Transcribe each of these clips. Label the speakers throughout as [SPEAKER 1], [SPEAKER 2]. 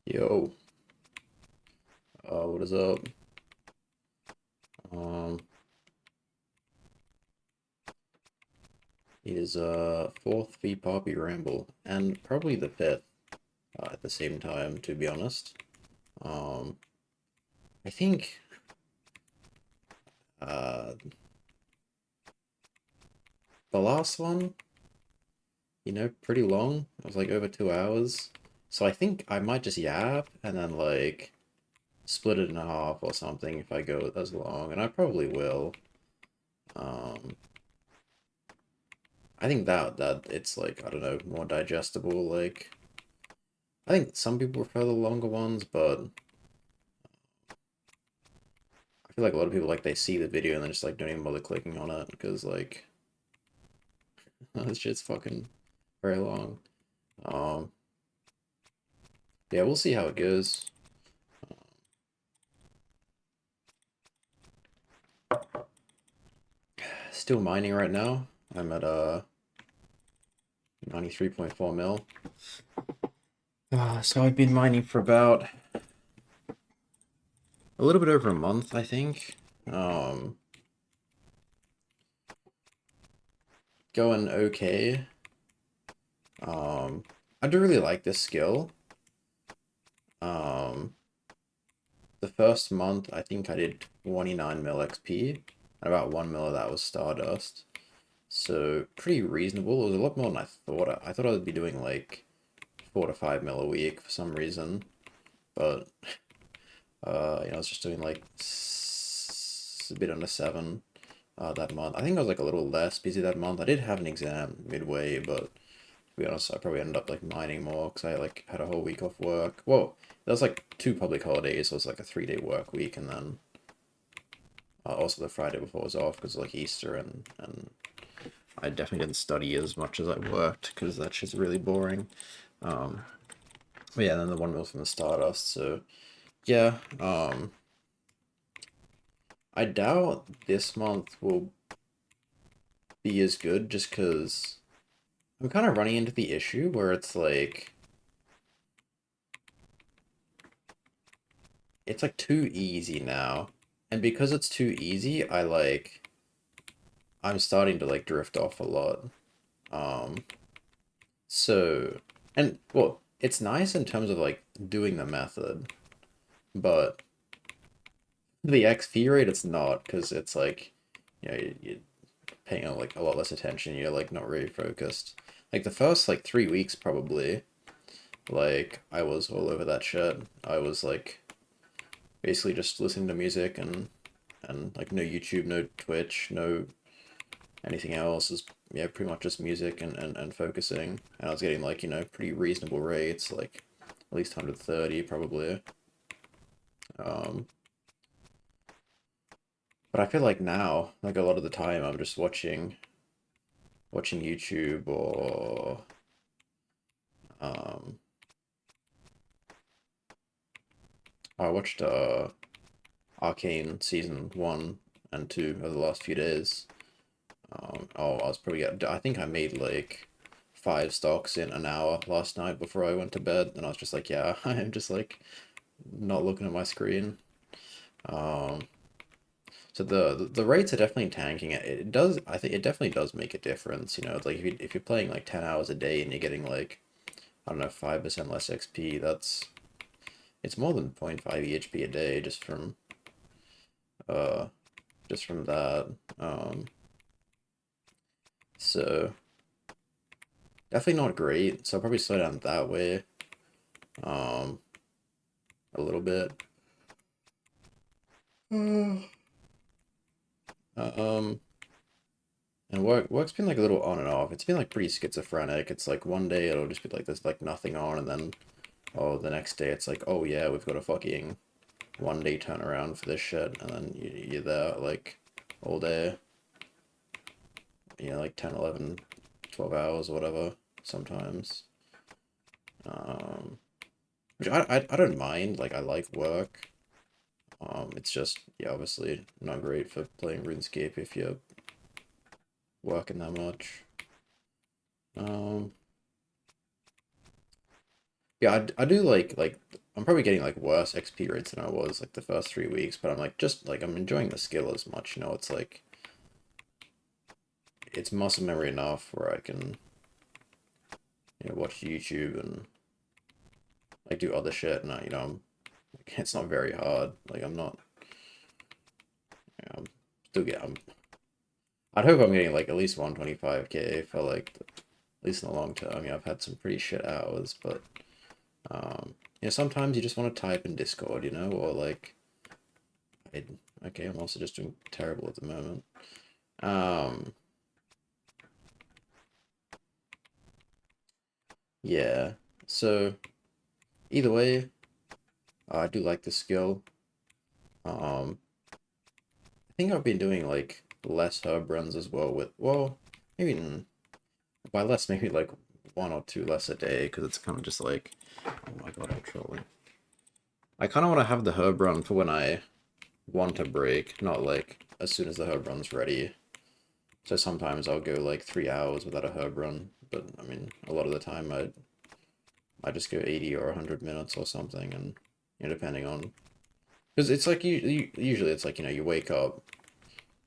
[SPEAKER 1] Yo, what is up? Um, it is fourth V Poppy Ramble, and probably the fifth at the same time, to be honest. Um, I think uh the last one, pretty long. It was like over 2 hours. So I think I might just yap and then like split it in half or something if I go as long, and I probably will. Um, I think that it's like, I don't know, more digestible. Like I think some people prefer the longer ones, but I feel like a lot of people like they see the video and then just like don't even bother clicking on it because like this shit's fucking very long. Um, yeah, we'll see how it goes. Still mining right now. I'm at 93.4 mil. So I've been mining for about a little bit over a month, I think. Um, Going okay. Um, I do really like this skill. Um, the first month, I think I did 29 mil XP, and about 1 mil of that was Stardust. So pretty reasonable. It was a lot more than I thought. I thought I would be doing like 4 to 5 mil a week for some reason, but I was just doing like a bit under 7 that month. I think I was like a little less busy that month. I did have an exam midway, but to be honest, I probably ended up like mining more because I like had a whole week off work. Well, there was like 2 public holidays, so it was like a 3-day work week, and then also the Friday before was off because like Easter, and I definitely didn't study as much as I worked because that shit's really boring. Um, but yeah, and then the 1 mil from the Stardust. So yeah, I doubt this month will be as good just because I'm kind of running into the issue where it's like too easy now, and because it's too easy, I'm starting to like drift off a lot. Um, so and well, it's nice in terms of like doing the method, but the XP rate, it's not because it's like, you're paying like a lot less attention. You're like not really focused. Like the first like 3 weeks probably, like I was all over that shit. I was like basically just listening to music and like no YouTube, no Twitch, no anything else. Is yeah, pretty much just music and focusing. And I was getting like pretty reasonable rates, like at least 130 probably. Um, but I feel like now, like a lot of the time, I'm just watching YouTube or um I watched Arcane season 1 and 2 over the last few days. I was probably I think I made like 5 stocks in an hour last night before I went to bed, and I was just like, yeah, I'm just like not looking at my screen. Um, so the rates are definitely tanking. It does. I think it definitely does make a difference. Like if you're playing like 10 hours a day and you're getting like, I don't know, 5% less XP, it's more than zero point 0.5 EHP a day uh just from that. So definitely not great. So I'll probably slow down that way um a little bit. Um and work's been like a little on and off. It's been like pretty schizophrenic. It's like one day it'll just be like there's like nothing on, and then the next day it's like, oh yeah, we've got a fucking 1 day turnaround for this shit, and then you're there like all day, like 10, 11, 12 hours or whatever sometimes. Um, which I don't mind. Like I like work. It's just, yeah, obviously not great for playing RuneScape if you're working that much. Um, yeah, I do like I'm probably getting like worse XP rates than I was like the first 3 weeks, but I'm like just like I'm enjoying the skill as much, you know, it's like it's muscle memory enough where I can, you know, watch YouTube and like do other shit and you know, it's not very hard. Like I'm not, you know, I'm still get I'd hope I'm getting like at least 125k for like at least in the long term. You know, I've had some pretty shit hours, but you know, sometimes you just want to type in Discord, you know, or like I, okay, I'm also just doing terrible at the moment. Yeah. So either way, I do like the skill. Um, I think I've been doing like less herb runs as well with, well, maybe by less, maybe like one or two less a day, because it's kind of just like, oh my god, I'm trolling. I kind of want to have the herb run for when I want a break, not like as soon as the herb run's ready. So sometimes I'll go like 3 hours without a herb run, but I mean, a lot of the time I just go 80 or 100 minutes or something, and you know, depending on, because it's like usually it's like, you know, you wake up,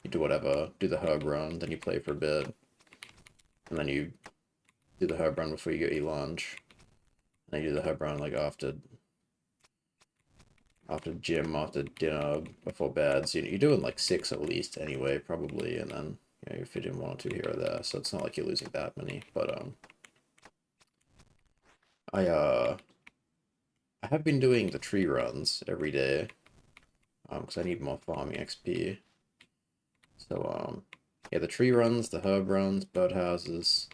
[SPEAKER 1] you do whatever, do the herb run, then you play for a bit, and then you do the herb run before you go eat lunch, and then you do the herb run like after gym, after dinner, before bed. So you're doing like 6 at least anyway, probably, and then you know, you fit in 1 or 2 here or there. So it's not like you're losing that many. But I I have been doing the tree runs every day, because I need more farming XP. So yeah, the tree runs, the herb runs, birdhouses,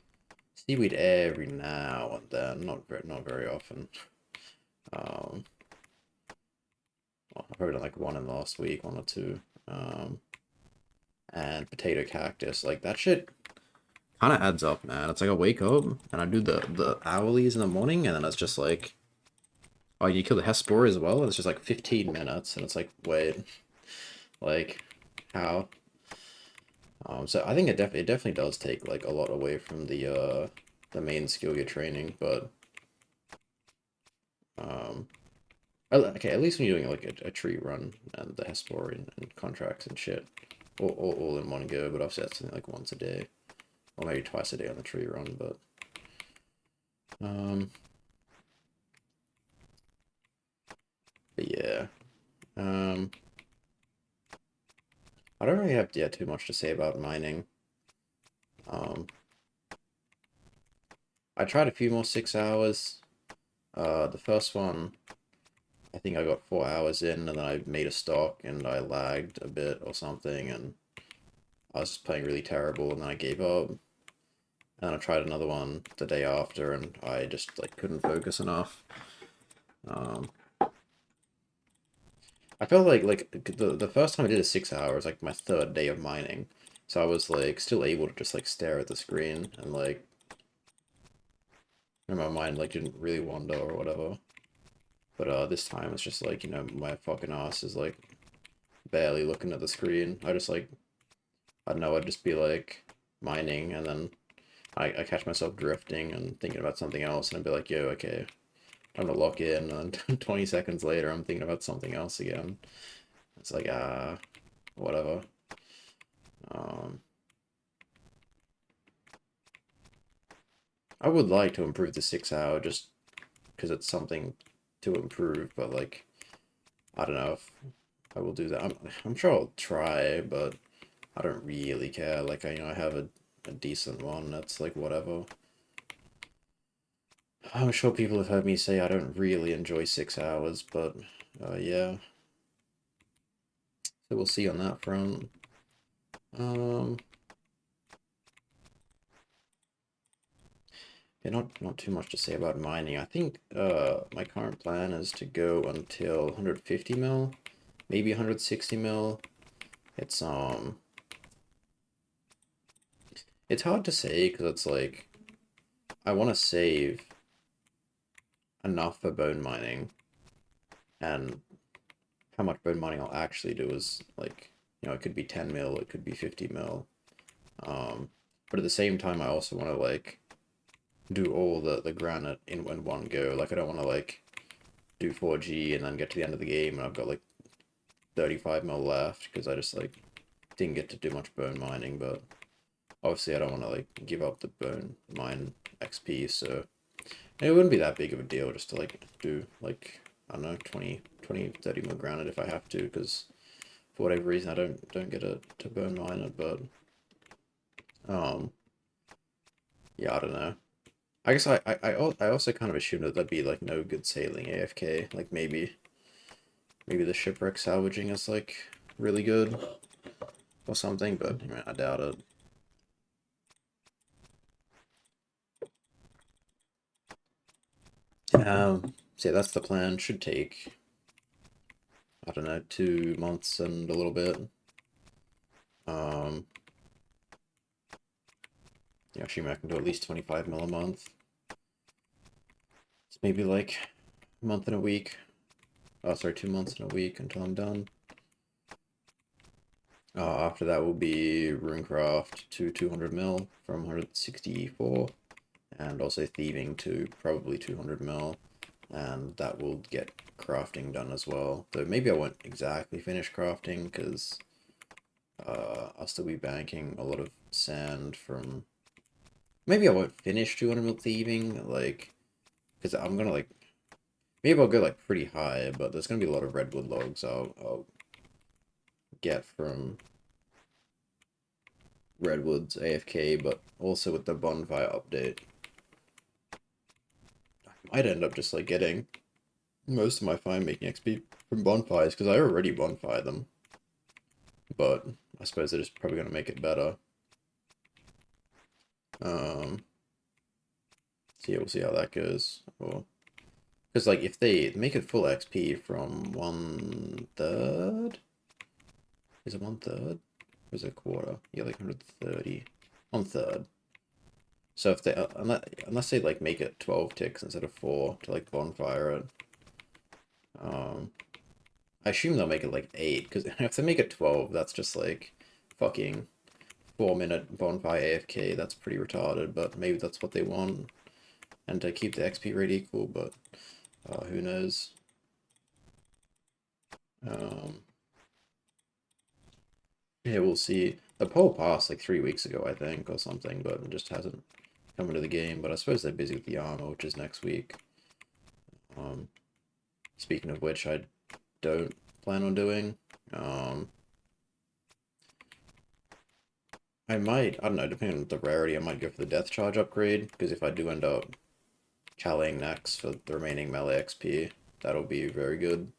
[SPEAKER 1] seaweed every now and then, not very often. Um, well, I've probably done like one in the last week, 1 or 2. And potato cactus, like that shit kind of adds up, man. It's like I wake up and I do the hourlies in the morning, and then it's just like, oh, you kill the Hespor as well. And it's just like 15 minutes, and it's like, wait, like how? So I think it definitely does take like a lot away from the main skill you're training, but um, okay, at least when you're doing like a tree run and the Hespor and contracts and shit, all in one go. But obviously that's something like once a day, or maybe twice a day on the tree run. Um, but yeah, um, I don't really have too much to say about mining. Um, I tried a few more 6 hours. The first one, I think I got 4 hours in, and then I made a stock, and I lagged a bit or something, and I was just playing really terrible, and then I gave up. And I tried another one the day after, and I just like couldn't focus enough. Um, I felt like the first time I did it 6 hours, like my third day of mining, so I was like still able to just like stare at the screen and like, and my mind like didn't really wander or whatever. But this time it's just like, you know, my fucking ass is like barely looking at the screen. I just like, I don't know, I'd just be like mining, and then I catch myself drifting and thinking about something else, and I'd be like, yo, okay, I'm gonna lock in, and then 20 seconds later I'm thinking about something else again. It's like, whatever. Um, I would like to improve the 6 hour just because it's something to improve, but like, I don't know if I will do that. I'm sure I'll try, but I don't really care. Like, I have a decent one that's like whatever. I'm sure people have heard me say I don't really enjoy 6 hours, but yeah. So we'll see on that front. Um, yeah, not too much to say about mining. I think my current plan is to go until 150 mil, maybe 160 mil. It's it's hard to say because it's like I want to save enough for bone mining, and how much bone mining I'll actually do is like, you know, it could be 10 mil, it could be 50 mil. But at the same time, I also want to like do all the granite in one go. Like I don't want to like do 4G and then get to the end of the game and I've got like 35 mil left because I just like didn't get to do much bone mining, but obviously I don't want to like give up the bone mine XP, so it wouldn't be that big of a deal just to like do like, I don't know, 30 mil grounded if I have to, because for whatever reason I don't get to bone mine it, but um yeah, I don't know. I guess I also kind of assumed that there'd be like no good sailing AFK. Like maybe the shipwreck salvaging is like really good or something, but I mean, I doubt it. So yeah, that's the plan. Should take, I don't know, 2 months and a little bit. Um, yeah, assuming I can do at least 25 mil a month. It's maybe like a month and a week. Oh, sorry, 2 months and a week until I'm done. After that will be Runecraft to 200 mil from 164, and also thieving to probably 200 mil, and that will get crafting done as well. Though maybe I won't exactly finish crafting because I'll still be banking a lot of sand from. Maybe I won't finish 200 mil thieving, like, because I'm gonna like. Maybe I'll go like pretty high, but there's gonna be a lot of redwood logs I'll get from redwoods AFK, but also with the bonfire update, I might end up just like getting most of my fire making XP from bonfires because I already bonfire them, but I suppose they're just probably gonna make it better. Um, so yeah, we'll see how that goes. Or because like if they make it full XP from 1/3, is it 1/3? Or is it a quarter? Yeah, like 130, 1/3. So if they unless they like make it 12 ticks instead of 4 to like bonfire it, um, I assume they'll make it like 8, because if they make it 12, that's just like fucking 4-minute bonfire AFK. That's pretty retarded, but maybe that's what they want, and to keep the XP rate equal, but who knows. Um, yeah, we'll see. The poll passed like 3 weeks ago, I think, or something, but it just hasn't come into the game. But I suppose they're busy with the armor, which is next week. Um, Speaking of which, I don't plan on doing. I might, I don't know, depending on the rarity, I might go for the death charge upgrade, because if I do end up challying next for the remaining melee XP, that'll be very good.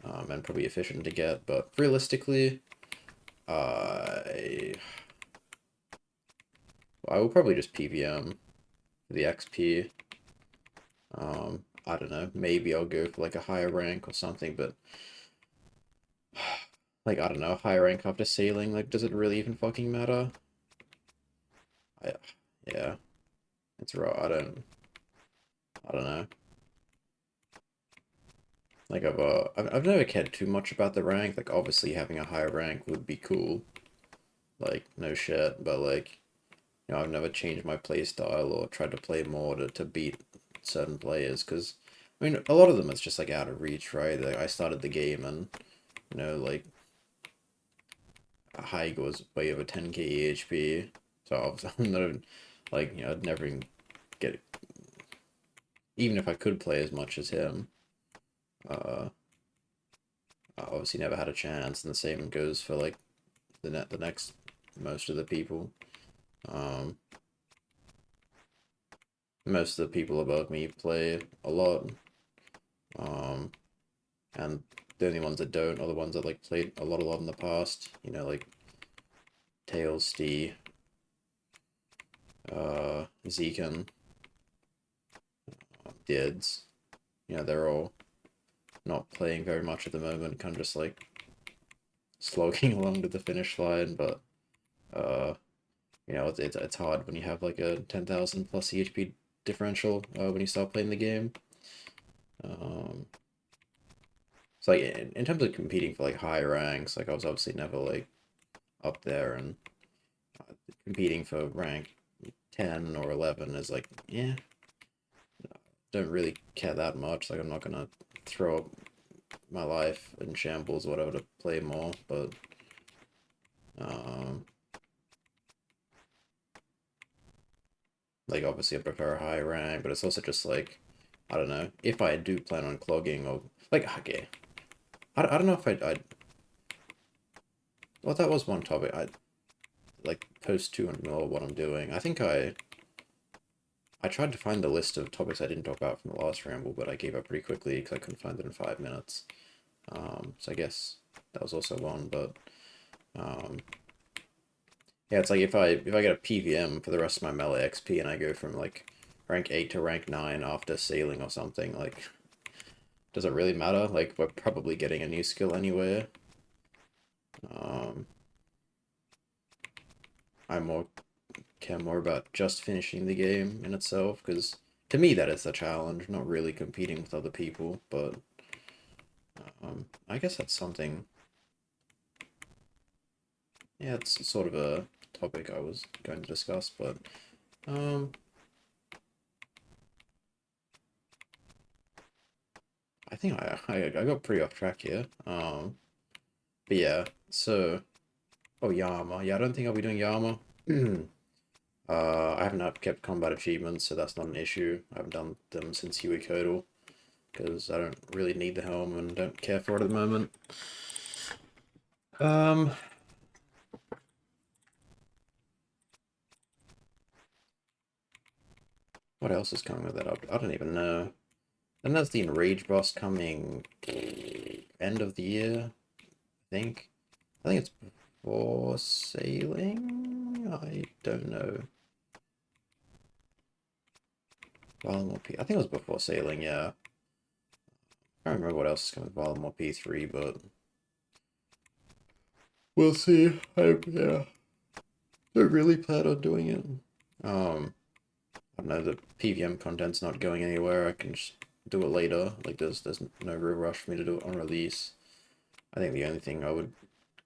[SPEAKER 1] And probably efficient to get, but realistically, I I will probably just PVM the XP. I don't know, maybe I'll go for like a higher rank or something, but like I don't know, higher rank after sailing, like does it really even fucking matter? I Yeah, it's raw. I don't know. Like I've never cared too much about the rank. Like obviously having a higher rank would be cool. Like no shit, but like I've never changed my play style or tried to play more to beat certain players because I mean a lot of them it's just like out of reach, right? Like I started the game and like a high goes way over 10k EHP, so obviously I'm not even, like I'd never even get, even if I could play as much as him. Uh, I obviously never had a chance, and the same goes for like the next most of the people. Um, Most of the people above me play a lot. Um, and the only ones that don't are the ones that like played a lot in the past. Like Tails, Stee, Zekan, Dids. They're all not playing very much at the moment, kind of just like slogging along to the finish line. But uh, it's hard when you have like a 10,000 plus EHP differential when you start playing the game. Um, so like in terms of competing for like high ranks, like I was obviously never like up there, and competing for rank 10 or 11 is like, yeah, don't really care that much. Like I'm not gonna throw up my life in shambles or whatever to play more, but um like obviously I prefer a high rank, but it's also just like I don't know, if I do plan on clogging or like okay. I don't know if I'd well that was one topic. I like post 200 mil what I'm doing. I think I tried to find the list of topics I didn't talk about from the last ramble, but I gave up pretty quickly because I couldn't find it in 5 minutes. So I guess that was also one, but um, yeah, it's like if I get a PVM for the rest of my melee XP and I go from like rank 8 to rank 9 after sailing or something, like does it really matter? Like we're probably getting a new skill anyway. Um, I more care more about just finishing the game in itself because to me that is the challenge, not really competing with other people, but I guess that's something. Yeah, it's sort of a topic I was going to discuss, but um, I think I got pretty off track here. But yeah, so oh Yama, yeah, I don't think I'll be doing Yama. I haven't kept combat achievements, so that's not an issue. I haven't done them since Huey Codal because I don't really need the helm and don't care for it at the moment. Um, what else is coming with that? I don't even know. And there's the Enrage boss coming end of the year, I think. I think it's before sailing. I don't know. Valamore P. I think it was before sailing. Yeah. I don't remember what else is coming with Valamore P3, but we'll see. Yeah. Don't really plan on doing it. I don't know. The PVM content's not going anywhere. I can just do it later. Like there's no real rush for me to do it on release. I think the only thing I would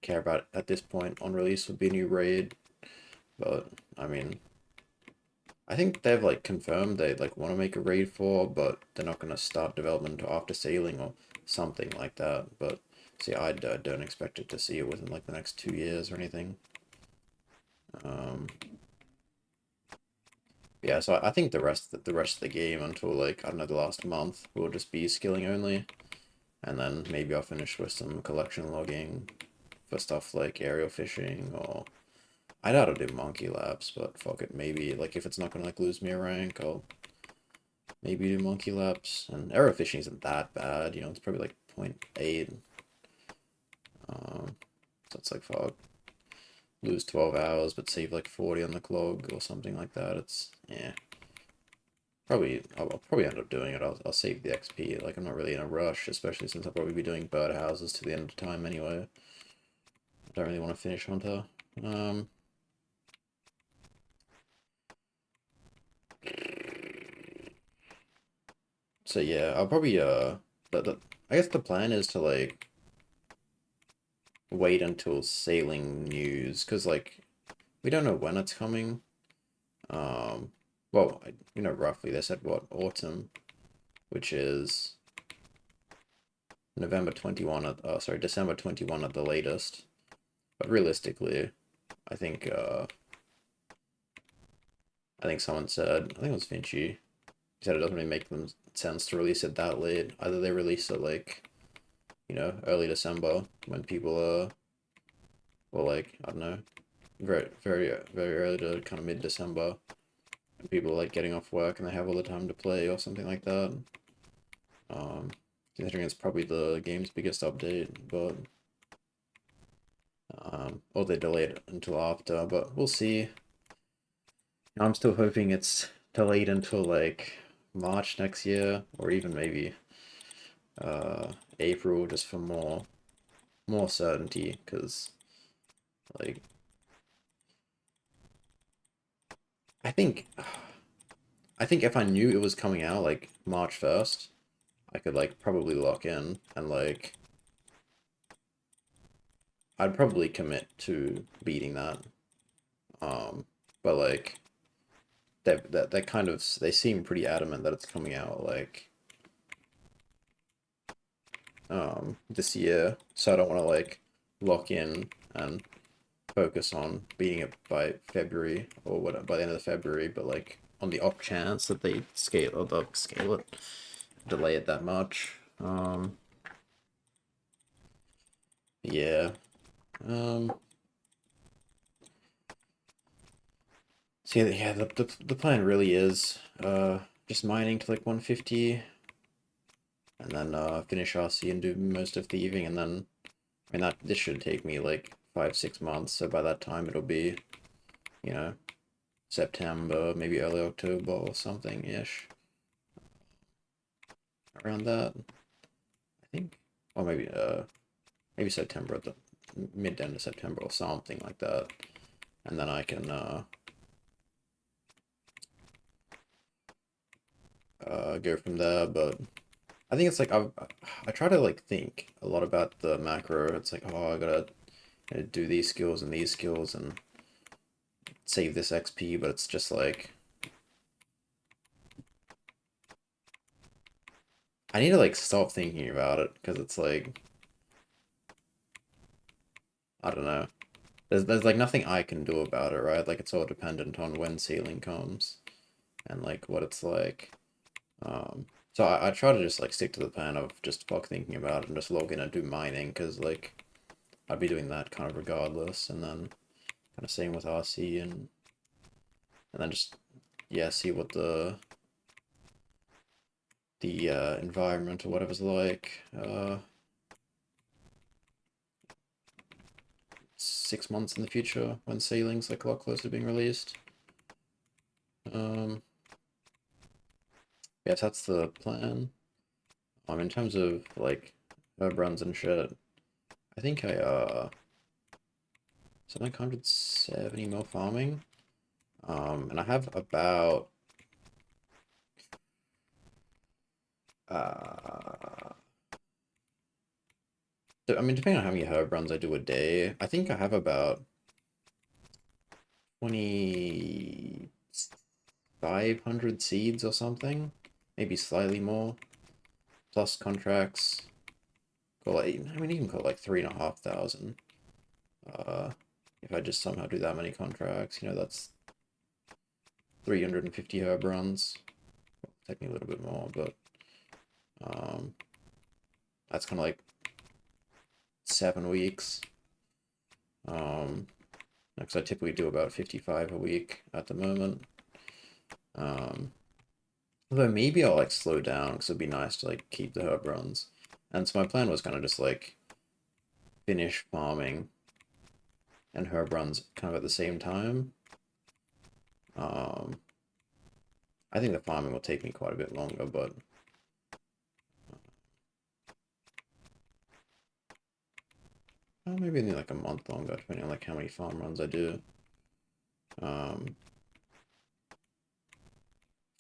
[SPEAKER 1] care about at this point on release would be a new raid. But I mean, I think they've like confirmed they like want to make a raid 4, but they're not going to start development until after sailing or something like that. But see, I don't expect it to see it within like the next 2 years or anything. Yeah, so I think the rest of the game until like I don't know the last month will just be skilling only, and then maybe I'll finish with some collection logging for stuff like aerial fishing or I doubt I'll do monkey laps, but fuck it, maybe like if it's not gonna like lose me a rank, I'll maybe do monkey laps. And aerial fishing isn't that bad, you know, it's probably like 0.8. So it's like fuck, lose 12 hours but save like 40 on the clog or something like that. It's yeah. I'll probably end up doing it. I'll save the XP. Like I'm not really in a rush, especially since I'll probably be doing birdhouses to the end of time anyway. I don't really want to finish Hunter. So yeah, I'll probably I guess the plan is to like wait until sailing news because like we don't know when it's coming. Well, you know roughly they said what autumn, which is November 21 at sorry December 21 at the latest. But realistically, I think someone said I think it was Vinci. He said it doesn't really make them sense to release it that late. Either they release it like you know early December when people are well like I don't know very early to kind of mid December when people are like getting off work and they have all the time to play or something like that. Considering it's probably the game's biggest update, but or they delay it until after, but we'll see. I'm still hoping it's delayed until like March next year, or even maybe April, just for more certainty. Because like I think I think if I knew it was coming out like March 1st, I could like probably lock in and like I'd probably commit to beating that. But like they kind of they seem pretty adamant that it's coming out like this year, so I don't want to like lock in and focus on beating it by February or what by the end of February, but like on the off chance that they scale it, delay it that much. Yeah. Um, so yeah, the plan really is just mining to like 150 and then finish RC and do most of thieving, and then I mean that this should take me like 5-6 months, so by that time it'll be, you know, September, maybe early October or something ish. Around that, I think. Or maybe September at the mid to end of September or something like that. And then I can go from there, but I think it's like I try to like think a lot about the macro. It's like, oh, I gotta do these skills and save this XP, but it's just like I need to like stop thinking about it because it's like I don't know. There's like nothing I can do about it, right? Like it's all dependent on when sealing comes and like what it's like. So I try to just like stick to the plan of just fuck thinking about it and just log in and do mining because like I'd be doing that kind of regardless, and then kind of same with RC and then just yeah see what the environment or whatever's like. 6 months in the future when sailing's like a lot closer to being released. Yes, that's the plan. In terms of like herb runs and shit, I think I something like 170 mil farming. And I have about uh I mean depending on how many herb runs I do a day, I think I have about 2,500 seeds or something, maybe slightly more, plus contracts. Call it, I mean, you can call it like 3,500. If I just somehow do that many contracts, you know, that's 350 herb runs. It'll take me a little bit more, but that's kind of like 7 weeks. Because I typically do about 55 a week at the moment. Although maybe I'll like slow down because it'd be nice to like keep the herb runs. And so my plan was kind of just like finish farming and herb runs kind of at the same time. I think the farming will take me quite a bit longer, but maybe only like a month longer, depending on like how many farm runs I do. I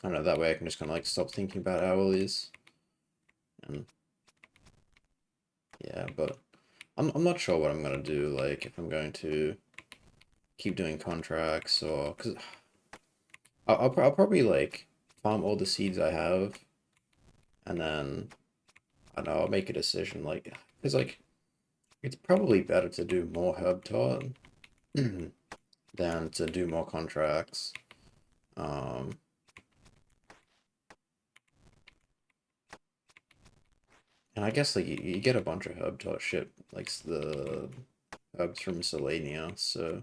[SPEAKER 1] don't know, that way I can just kind of like stop thinking about hourlies. And yeah, but I'm not sure what I'm gonna do, like if I'm going to keep doing contracts or because I'll probably like farm all the seeds I have, and then I don't know, I'll make a decision like because like it's probably better to do more herb tot than to do more contracts. Um, and I guess like you get a bunch of herb tot shit like the herbs from Miscellanea, so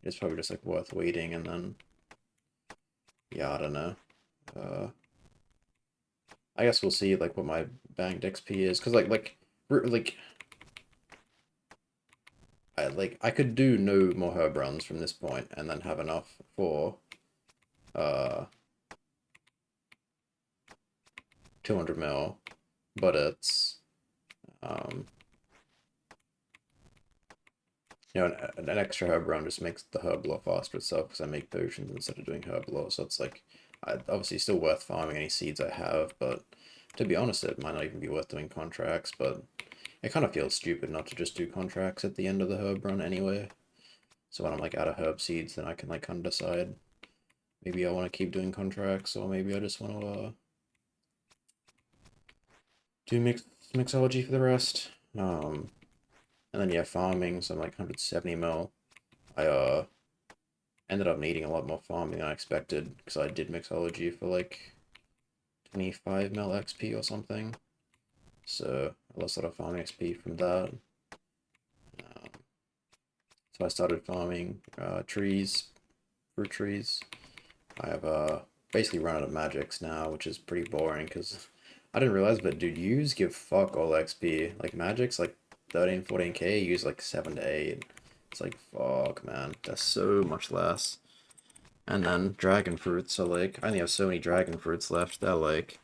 [SPEAKER 1] it's probably just like worth waiting, and then yeah, I don't know. Uh, I guess we'll see like what my banked XP is, cause like I could do no more herb runs from this point, and then have enough for uh 200 mil, but it's um you know an extra herb run just makes the herb a lot faster itself because I make potions instead of doing herb lore, so it's like obviously still worth farming any seeds I have, but to be honest, it might not even be worth doing contracts, but it kind of feels stupid not to just do contracts at the end of the herb run anyway. So when I'm like out of herb seeds, then I can like kind of decide maybe I want to keep doing contracts, or maybe I just want to do mixology for the rest. And then yeah, farming. So I'm like 170 mil. I ended up needing a lot more farming than I expected because I did mixology for like 25 mil XP or something. So I lost a lot of farming XP from that. Um, so I started farming trees, fruit trees. I have basically run out of magics now, which is pretty boring because I didn't realize, but dude, use give fuck all XP. Like magics, like 13, 14k, use like 7 to 8. It's like fuck, man. That's so much less. And then dragon fruits are like, I only have so many dragon fruits left. They're like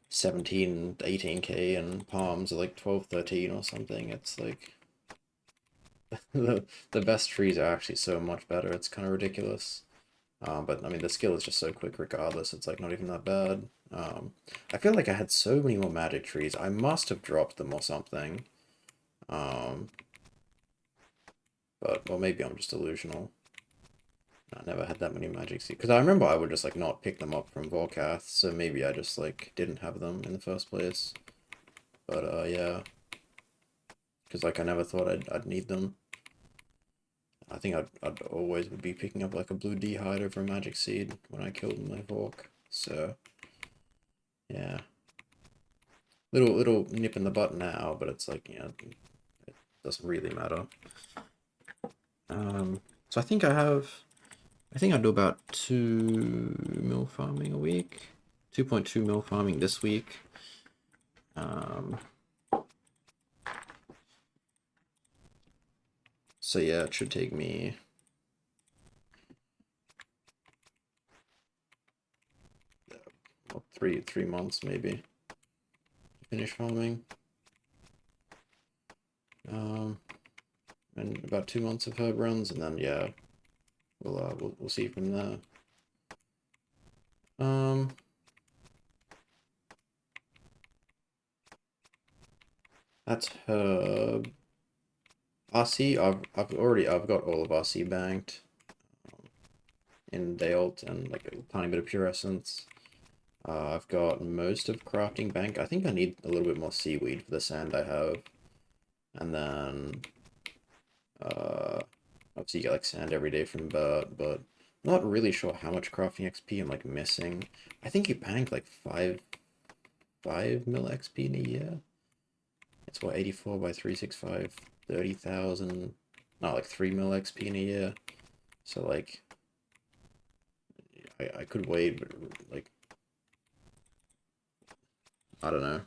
[SPEAKER 1] 17, 18k, and palms are like 12, 13 or something. It's like the best trees are actually so much better. It's kind of ridiculous. But I mean, the skill is just so quick regardless. It's like not even that bad. I feel like I had so many more magic trees. I must have dropped them or something. Um, but well, maybe I'm just delusional. I never had that many magic seeds because I remember I would just like not pick them up from Volcath, so maybe I just like didn't have them in the first place. But yeah, because like I never thought I'd need them. I think I'd always would be picking up like a blue dehyder for a magic seed when I killed my Volk. So yeah, little nip in the butt now, but it's like it doesn't really matter. So I think I do about 2 mil farming a week, 2.2 mil farming this week. So yeah, it should take me well, three months maybe to finish farming. And about 2 months of herb runs, and then yeah, we'll see from there. That's herb. RC, I've got all of RC banked in Dayalt and like a tiny bit of pure essence. I've got most of crafting bank. I think I need a little bit more seaweed for the sand I have. And then obviously you get like sand every day from Bert, but I'm not really sure how much crafting XP I'm like missing. I think you bank like 5 mil XP in a year. It's what, 84 by 365, 30,000. Not like 3 mil XP in a year. So like I could wait, but like I don't know.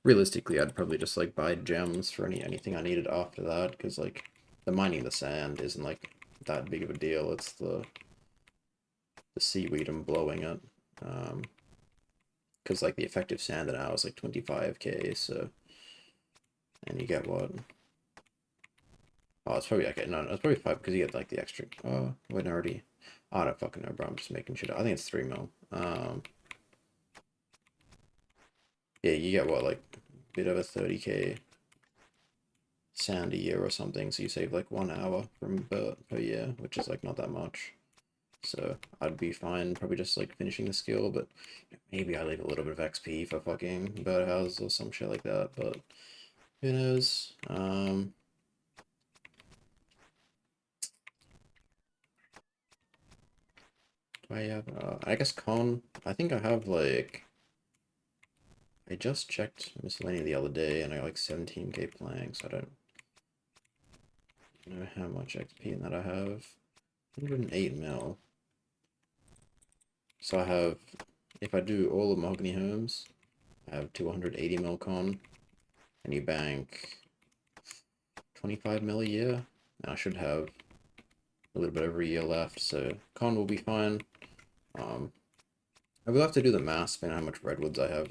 [SPEAKER 1] Realistically, I'd probably just like buy gems for anything I needed after that, because like the mining the sand isn't like that big of a deal. It's the seaweed and blowing it. Because like the effective sand now is like 25k, so and you get what? Oh, it's probably okay. No, it's probably 5 because you get like the extra. Oh, wait, already. Oh, I don't fucking know, bro. I'm just making shit up. I think it's 3 mil. Yeah, you get what, like a bit over 30k sand a year or something, so you save like 1 hour from per year, which is like not that much. So I'd be fine probably just like finishing the skill, but maybe I leave a little bit of XP for fucking birdhouse or some shit like that, but who knows? Do I have I guess con, I think I have like, I just checked miscellaneous the other day and I got like 17k planks. I don't know how much XP in that I have. 108 mil. So I have, if I do all of mahogany homes, I have 280 mil con, and you bank 25 mil a year, and I should have a little bit every year left, so con will be fine. I will have to do the math, depending on how much redwoods I have,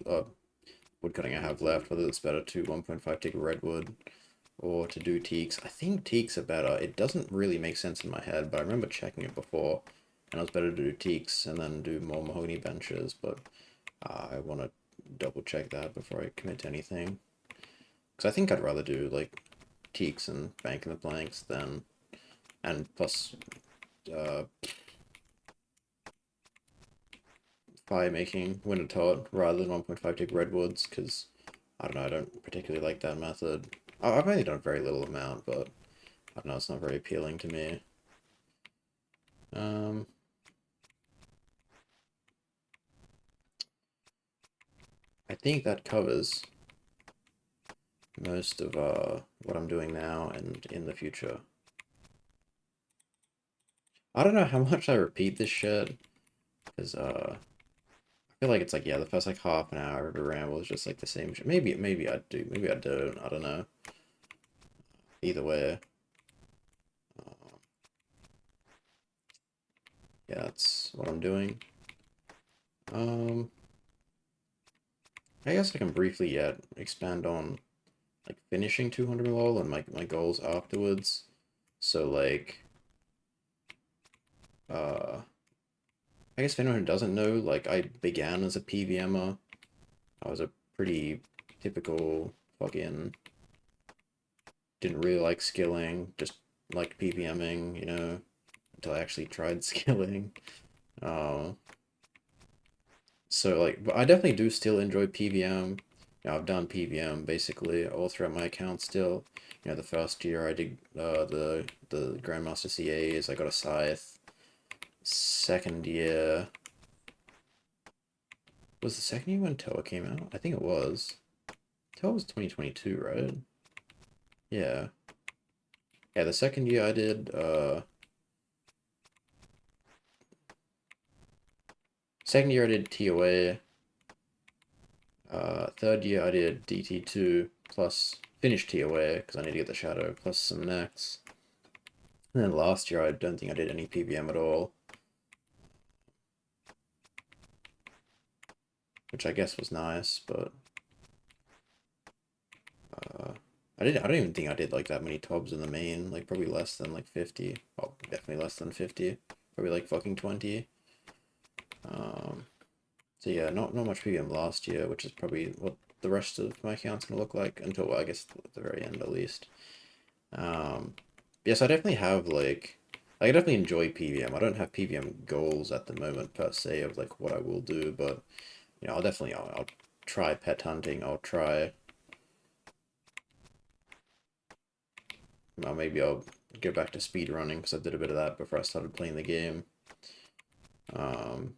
[SPEAKER 1] wood cutting I have left, whether it's better to 1.5 tick redwood or to do teaks. I think teaks are better. It doesn't really make sense in my head, but I remember checking it before, and it was better to do teaks and then do more mahogany benches, but I want to double check that before I commit to anything. Because I think I'd rather do like teaks and banking the planks than, and plus, uh, by making Winter Tot rather than 1.5 tick Redwoods, because I don't know, I don't particularly like that method. I've only done a very little amount, but I don't know, it's not very appealing to me. I think that covers most of what I'm doing now and in the future. I don't know how much I repeat this shit, because I feel like it's like, yeah, the first like half an hour of a ramble is just like the same shit. Maybe I do, maybe I don't, I don't know. Either way. Yeah, that's what I'm doing. I guess I can briefly yet expand on like finishing 200 lol and my goals afterwards. So like I guess if anyone who doesn't know, like I began as a PVMer. I was a pretty typical fucking didn't really like skilling, just liked PVMing, you know, until I actually tried skilling. Um So like, but I definitely do still enjoy PVM. You know, I've done PVM basically all throughout my account still. You know, the first year I did the Grandmaster CAs, I got a scythe. Second year was the second year when Toa came out? I think it was. Toa was 2022, right? Yeah. Yeah, the second year I did second year I did TOA. Third year I did DT2 plus finished TOA because I need to get the shadow plus some necks. And then last year I don't think I did any PVM at all, which I guess was nice, but I don't even think I did like that many tobs in the main, like probably less than like 50. Well, definitely less than 50. Probably like fucking 20. So yeah, not much PVM last year, which is probably what the rest of my account's gonna look like until, well, I guess at the very end at least. Yes, I definitely have like I definitely enjoy PVM. I don't have PVM goals at the moment per se of like what I will do, but you know, I'll try pet hunting. I'll try. Well, maybe I'll go back to speed running because I did a bit of that before I started playing the game. Um,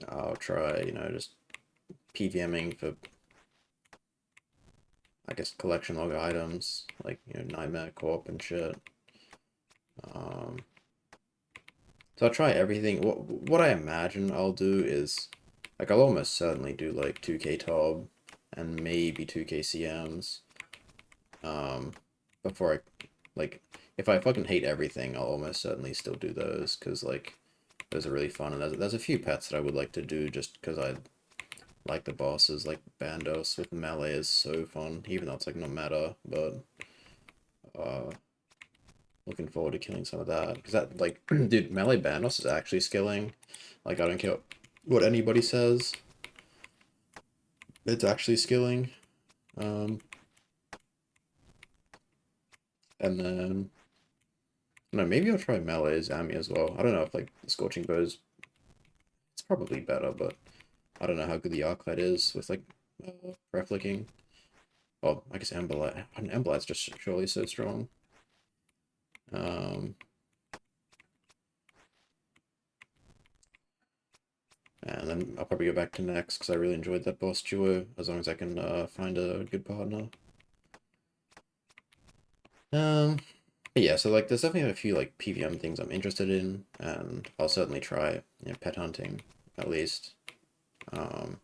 [SPEAKER 1] I'll try, you know, just PVMing for, I guess, collection log items like, you know, Nightmare Corp and shit. Um, so I'll try everything. What I imagine I'll do is, like, I'll almost certainly do like 2K Tob and maybe 2K CMs. Before I, like, if I fucking hate everything, I'll almost certainly still do those because like those are really fun, and there's a few pets that I would like to do just because I like the bosses. Like Bandos with melee is so fun, even though it's like no meta, but uh looking forward to killing some of that because that, like, dude, melee Bandos is actually skilling. Like, I don't care what anybody says, it's actually skilling. um and then no, maybe I'll try melee Zami as well. I don't know if like the Scorching Bow's, it's probably better, but I don't know how good the Arclight is with like breath flicking. Well, I guess Emberlight's just surely so strong. Um, and then I'll probably go back to next because I really enjoyed that boss duo, as long as I can find a good partner. But yeah, so like there's definitely a few like PVM things I'm interested in, and I'll certainly try, you know, pet hunting at least. And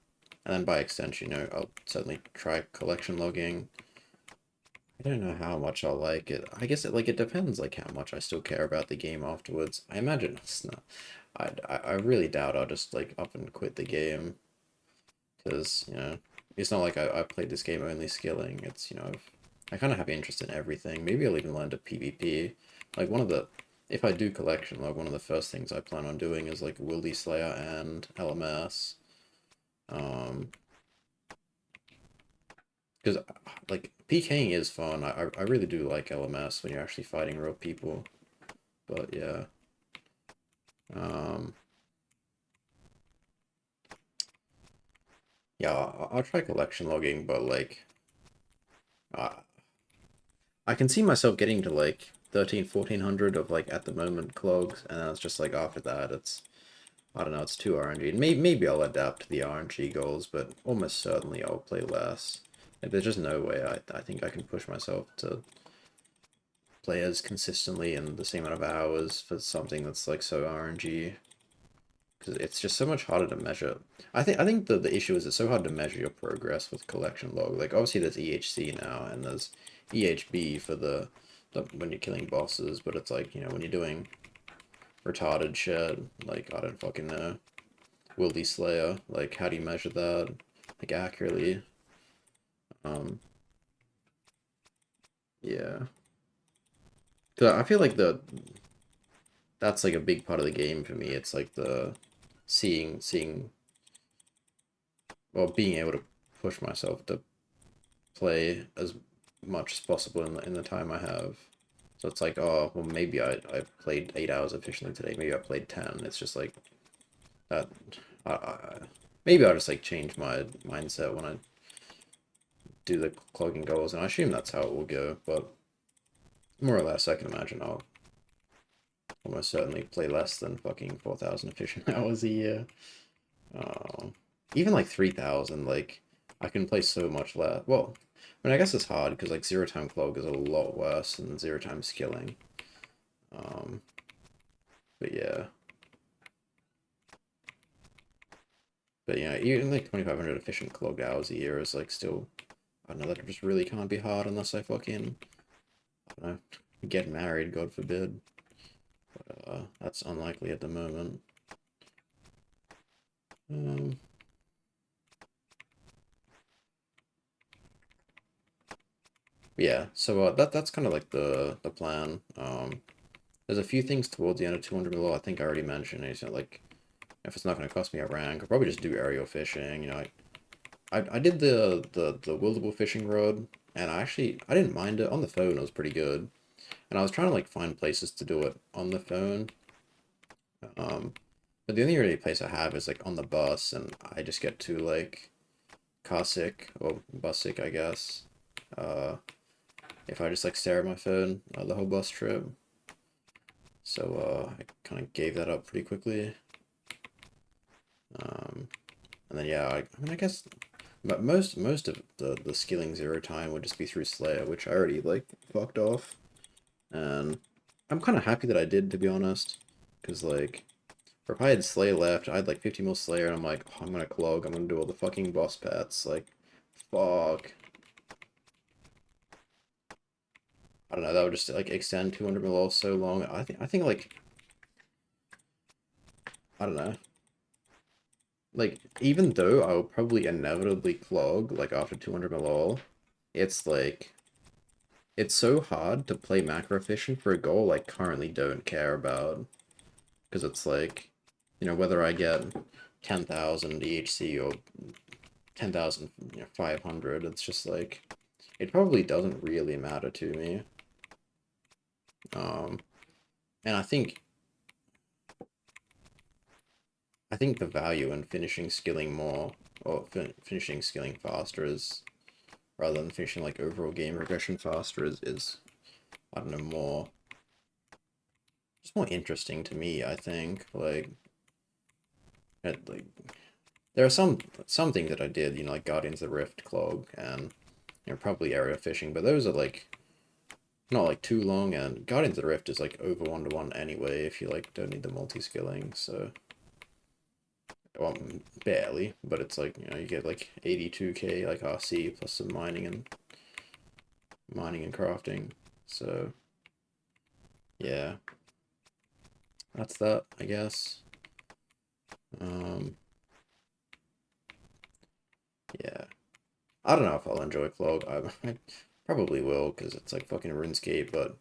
[SPEAKER 1] then by extension, you know, I'll certainly try collection logging. I don't know how much I'll like it. I guess it depends like how much I still care about the game afterwards. I imagine it's not. I really doubt I'll just like up and quit the game because, you know, it's not like I played this game only skilling. It's, you know, I kind of have interest in everything. Maybe I'll even learn to PvP. Like one of the if I do collection, like one of the first things I plan on doing is like Wildy Slayer and LMS. Um, because like PKing is fun. I really do like LMS when you're actually fighting real people. But yeah. Um, yeah, I'll try collection logging, but like, uh, I can see myself getting to like 13, 1400 of like at the moment clogs, and then it's just like after that, it's, I don't know, it's too RNG. And maybe I'll adapt to the RNG goals, but almost certainly I'll play less. Like, there's just no way I think I can push myself to play as consistently in the same amount of hours for something that's like so RNG. Because it's just so much harder to measure. I think the issue is it's so hard to measure your progress with collection log. Like obviously there's EHC now and there's EHB for the when you're killing bosses, but it's like, you know, when you're doing retarded shit, like I don't fucking know. Wildy Slayer, like how do you measure that like accurately? Um yeah. So I feel like the that's like a big part of the game for me. It's like the seeing well being able to push myself to play as much as possible in the time I have. So it's like, oh, well, maybe I played 8 hours efficiently today. Maybe I played 10. It's just like that. Maybe I'll just like change my mindset when I do the clogging goals, and I assume that's how it will go. But more or less, I can imagine I'll almost certainly play less than fucking 4,000 efficient hours a year. Uh, Even like 3,000, like I can play so much less. Well, I mean, I guess it's hard because like zero time clog is a lot worse than zero time skilling. Um, but yeah, but yeah, even like 2,500 efficient clogged hours a year is like still, I don't know, that just really can't be hard unless I fucking, I don't know, get married, God forbid. But that's unlikely at the moment. Um, yeah, so that's kind of like the plan. There's a few things towards the end of 200 mil. I think I already mentioned. It's like if it's not going to cost me a rank, I'll probably just do aerial fishing. You know, I did the Wildable fishing rod, and I didn't mind it on the phone. It was pretty good, and I was trying to like find places to do it on the phone. Um, but the only really place I have is like on the bus, and I just get too like car sick or bus sick, I guess. Uh, if I just like stare at my phone the whole bus trip. So I kind of gave that up pretty quickly. And then yeah, I mean I guess, but most of the skilling zero time would just be through Slayer, which I already like fucked off, and I'm kind of happy that I did, to be honest, because like if I had Slayer left, I had like 50 mil Slayer, and I'm like, oh, I'm gonna clog, I'm gonna do all the fucking boss pets, like fuck. I don't know, that would just like extend 200 mil all so long. I think like I don't know. Like, even though I'll probably inevitably clog, like, after 200 mil, it's like, it's so hard to play macro efficient for a goal I currently don't care about. Because it's like, you know, whether I get 10,000 EHC or 10,500, it's just like, it probably doesn't really matter to me. Um, and I think the value in finishing skilling more, or finishing skilling faster is, rather than finishing like overall game regression faster is I don't know, more just more interesting to me, I think. Like there are some things that I did, you know, like Guardians of the Rift clog and you know probably area fishing, but those are like not like too long, and Guardians of the Rift is like over 1-to-1 anyway if you like don't need the multi-skilling, so well barely, but it's like, you know, you get like 82k like RC plus some mining and crafting. So yeah, that's that, I guess. Um yeah. I don't know if I'll enjoy Clog. I probably will because it's like fucking RuneScape, but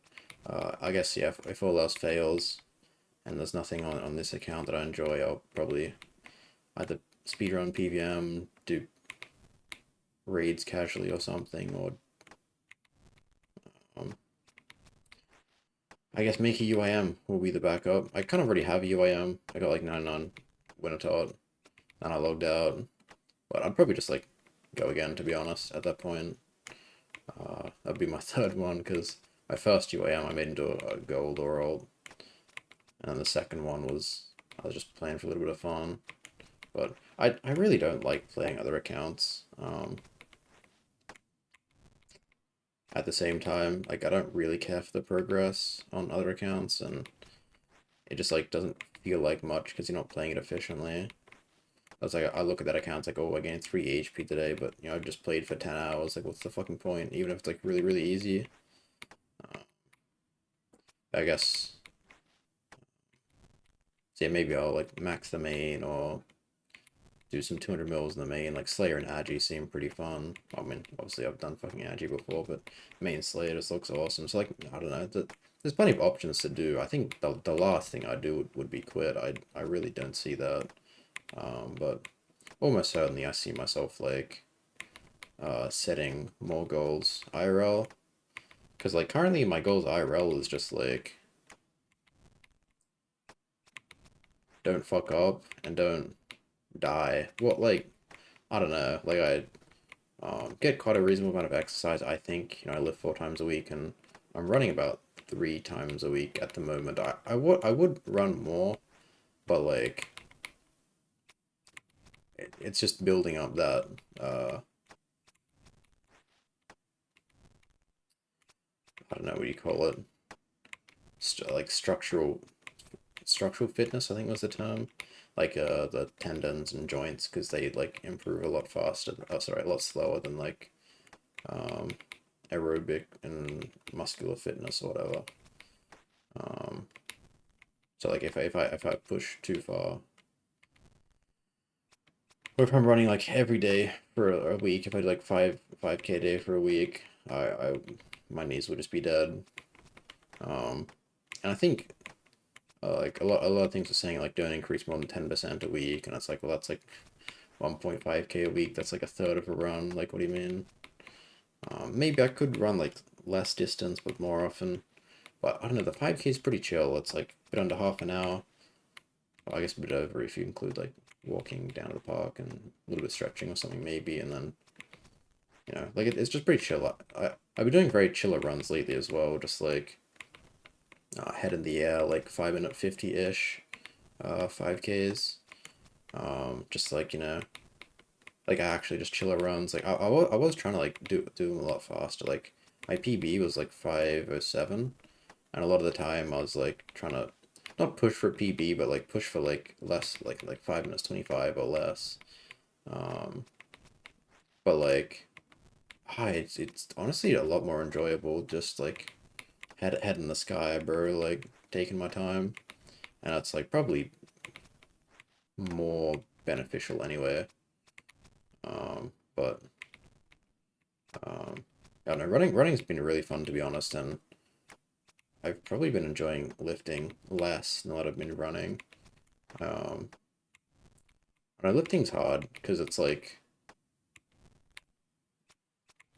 [SPEAKER 1] I guess yeah, if all else fails and there's nothing on this account that I enjoy, I'll probably either speedrun PVM, do raids casually or something, or um, I guess make a UIM will be the backup. I kind of already have a UIM. I got like 99 winner taught, and I logged out. But I'd probably just like go again, to be honest, at that point. That'd be my third one, because my first UAM I made into a gold or old, and the second one was I was just playing for a little bit of fun. But I really don't like playing other accounts. At the same time, like I don't really care for the progress on other accounts, and it just like doesn't feel like much because you're not playing it efficiently. I was like, I look at that account, it's like, oh, I gained 3 HP today, but you know, I've just played for 10 hours. Like, what's the fucking point? Even if it's like really, really easy. Uh, I guess, so yeah, maybe I'll like max the main or do some 200 mils in the main. Like Slayer and Agi seem pretty fun. I mean, obviously I've done fucking Agi before, but main Slayer just looks awesome. So like, I don't know, there's plenty of options to do. I think the last thing I do would be quit. I really don't see that. But almost certainly I see myself like setting more goals IRL. Because like currently my goals IRL is just like don't fuck up and don't die. What like I don't know. Like I get quite a reasonable amount of exercise. I think you know I live 4 times a week and I'm running about 3 times a week at the moment. I would run more, but like it's just building up that I don't know what you call it. Like structural fitness, I think was the term. Like the tendons and joints, because they like improve a lot faster. Oh, sorry, a lot slower than like um, aerobic and muscular fitness or whatever. Um, so like if I push too far, or if I'm running like every day for a week, if I do like 5K a day for a week, I my knees would just be dead. Um, and I think like a lot of things are saying like don't increase more than 10% a week, and it's like well that's like 1.5K a week. That's like a third of a run. Like what do you mean? Maybe I could run like less distance but more often. But I don't know. The 5K is pretty chill. It's like a bit under half an hour. Well, I guess a bit over if you include like walking down to the park and a little bit of stretching or something maybe, and then you know like it's just pretty chill. I've been doing very chiller runs lately as well. Just like head in the air, like 5 minute 50 ish, 5Ks. Just like you know, like I actually just chiller runs. Like I was trying to like do them a lot faster. Like my PB was like 5:07, and a lot of the time I was like trying to not push for PB, but like push for like less, like 5 minutes 25 or less. Um, but like, hi, it's honestly a lot more enjoyable just like head in the sky, bro. Like taking my time, and it's like probably more beneficial anyway. But I don't know. Running's been really fun to be honest, and I've probably been enjoying lifting less than what I've been running. Um, and lifting's hard because it's like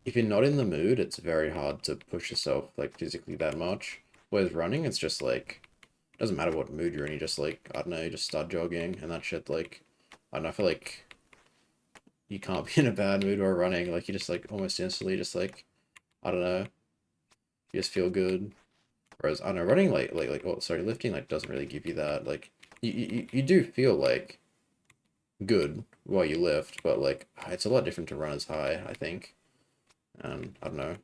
[SPEAKER 1] if you're not in the mood, it's very hard to push yourself like physically that much. Whereas running, it's just like it doesn't matter what mood you're in. You just like I don't know, you just start jogging and that shit. Like I don't know. I feel like you can't be in a bad mood while running. Like you just like almost instantly just like I don't know, you just feel good. Whereas I don't know, running like oh sorry, lifting like doesn't really give you that. Like you do feel like good while you lift, but like it's a lot different to run as high, I think. And I don't know,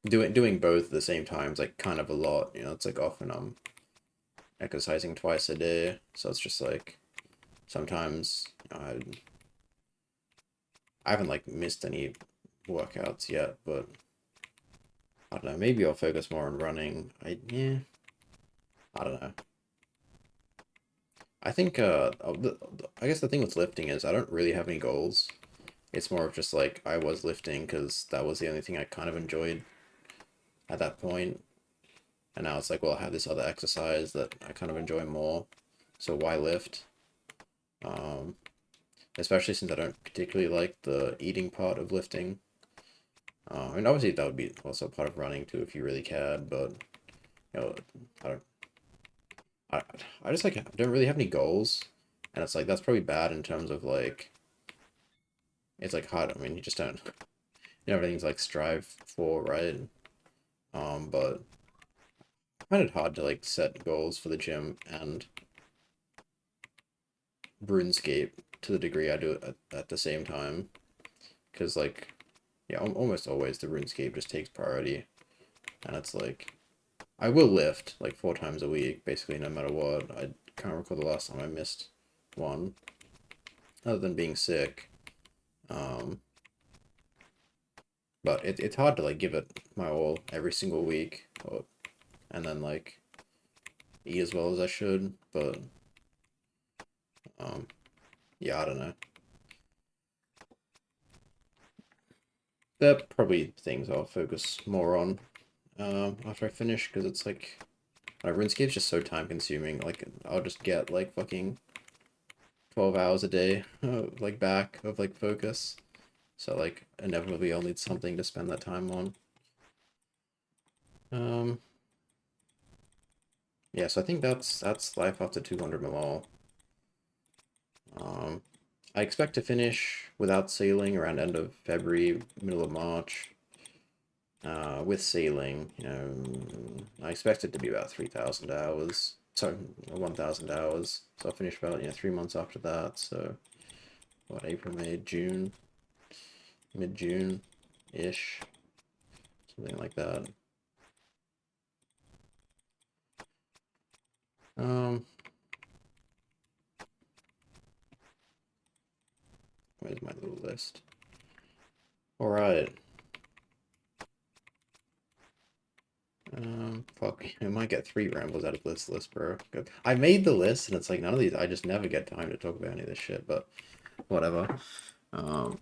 [SPEAKER 1] doing both at the same time is like kind of a lot. You know, it's like often I'm exercising twice a day, so it's just like sometimes I haven't like missed any workouts yet, but I don't know. Maybe I'll focus more on running. I don't know. I think I guess the thing with lifting is I don't really have any goals. It's more of just like I was lifting because that was the only thing I kind of enjoyed at that point. And now it's like, well, I have this other exercise that I kind of enjoy more. So why lift? Um, Especially since I don't particularly like the eating part of lifting. And obviously that would be also part of running too if you really cared, but you know, I don't, I, I just like don't really have any goals, and it's like that's probably bad in terms of like it's like hard. I mean, you just don't, everything's like strive for, right? But I find it hard to like set goals for the gym and RuneScape to the degree I do it at the same time, because like yeah, almost always the RuneScape just takes priority, and it's like I will lift like 4 times a week, basically no matter what. I can't recall the last time I missed one, other than being sick. Um, but it's hard to like give it my all every single week, and then like eat as well as I should. But um, yeah, I don't know. They're probably things I'll focus more on after I finish, because it's like RuneScape's just so time consuming. Like I'll just get like fucking 12 hours a day like back of like focus. So like inevitably I'll need something to spend that time on. Um yeah, so I think that's life after 200 mil. Um I expect to finish without sailing around end of February, middle of March. With sailing, I expect it to be about 3,000 hours. Sorry, 1,000 hours. So I'll finish about 3 months after that. So what, April, May, June, mid-June ish, something like that. Um, where's my little list? All right. Fuck, I might get 3 rambles out of this list, bro. Good. I made the list, and it's like none of these. I just never get time to talk about any of this shit. But whatever. Um,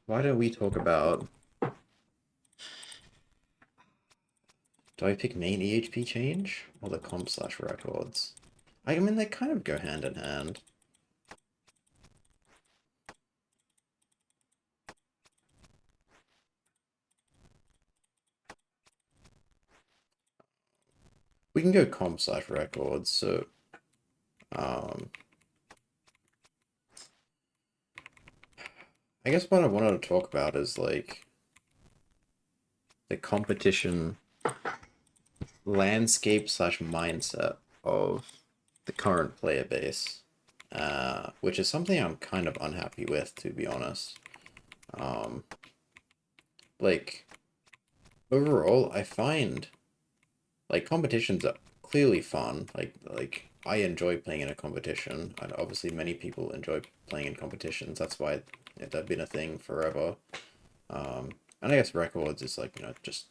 [SPEAKER 1] why don't we talk about? Do I pick main EHP change or the comp/records? I mean, they kind of go hand in hand. We can go comp/records. So, um, I guess what I wanted to talk about is like the competition landscape/mindset of the current player base, which is something I'm kind of unhappy with, to be honest. Um, like overall, I find like competitions are clearly fun. Like I enjoy playing in a competition, and obviously many people enjoy playing in competitions. That's why they've been a thing forever. And I guess records is like just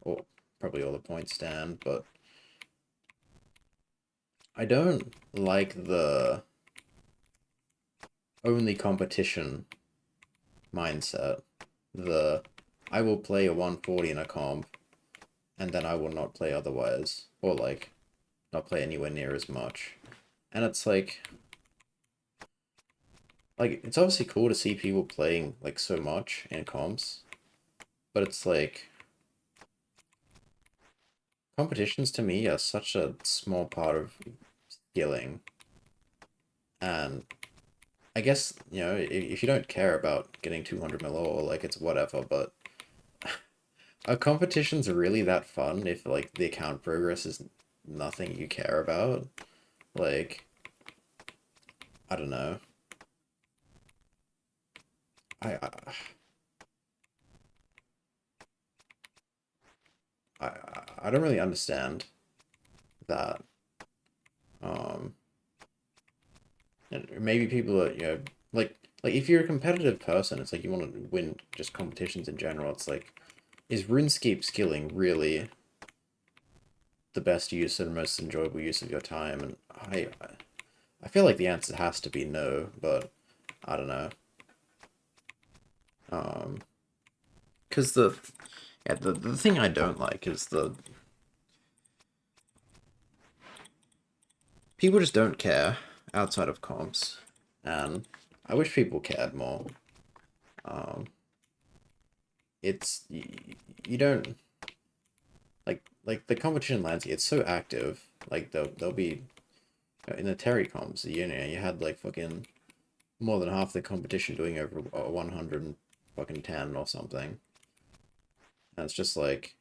[SPEAKER 1] all, probably all the points stand, but I don't like the only competition mindset. The I will play a 140 in a comp, and then I will not play otherwise, or like not play anywhere near as much. And it's like it's obviously cool to see people playing like so much in comps, but it's like competitions to me are such a small part of skilling, and I guess if you don't care about getting 200 mil or like it's whatever, but are competitions really that fun if like the account progress is nothing you care about? Like, I don't know. I don't really understand that. Um, and maybe people are like if you're a competitive person, it's like you want to win just competitions in general. It's like, is RuneScape skilling really the best use and most enjoyable use of your time? And I feel like the answer has to be no, but I don't know. Um, because the thing I don't like is the people just don't care outside of comps, and I wish people cared more. Um, you, you don't like the competition landscape. It's so active. Like they'll be in the Terry comps. You had like fucking more than half the competition doing over 100 fucking 10 or something. And it's just like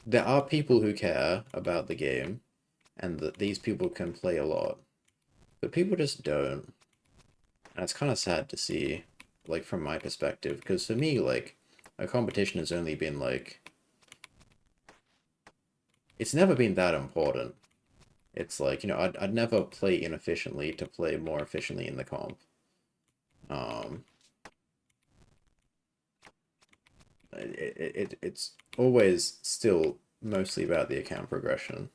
[SPEAKER 1] there are people who care about the game, and that these people can play a lot, but people just don't. And it's kind of sad to see, like from my perspective, because for me, like a competition has only been like it's never been that important. It's like, I'd never play inefficiently to play more efficiently in the comp. Um, it's always still mostly about the account progression.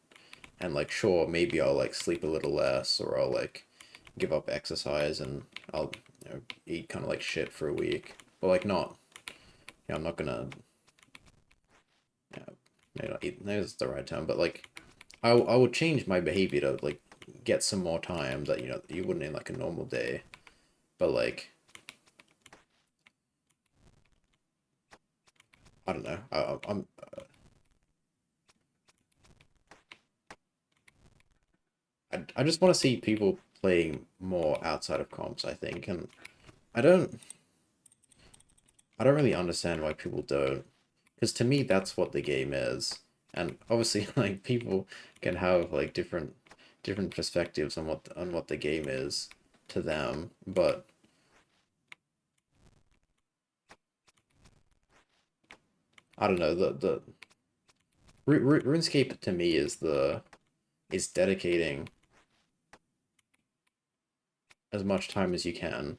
[SPEAKER 1] And like, sure, maybe I'll like sleep a little less, or I'll like give up exercise, and I'll eat kind of like shit for a week. But like, not, I'm not gonna, maybe not eat, maybe that's the right term, but like, I will change my behavior to like get some more time that you wouldn't in like a normal day. But like, I don't know. I just want to see people playing more outside of comps, I think, and I don't I don't really understand why people don't, because to me that's what the game is. And obviously, like people can have like different perspectives on what the game is to them, but I don't know, the RuneScape to me is dedicating as much time as you can,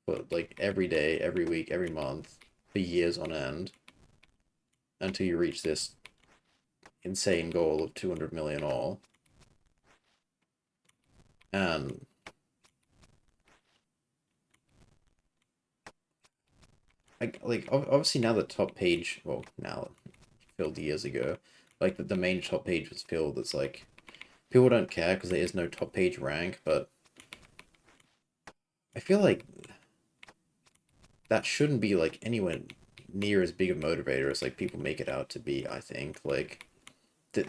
[SPEAKER 1] but like every day, every week, every month, for years on end, until you reach this insane goal of 200 million all. And like obviously now the top page, well, now filled years ago, like the main top page was filled. It's like people don't care because there is no top page rank, but I feel like that shouldn't be like anywhere near as big a motivator as like people make it out to be. I think like the,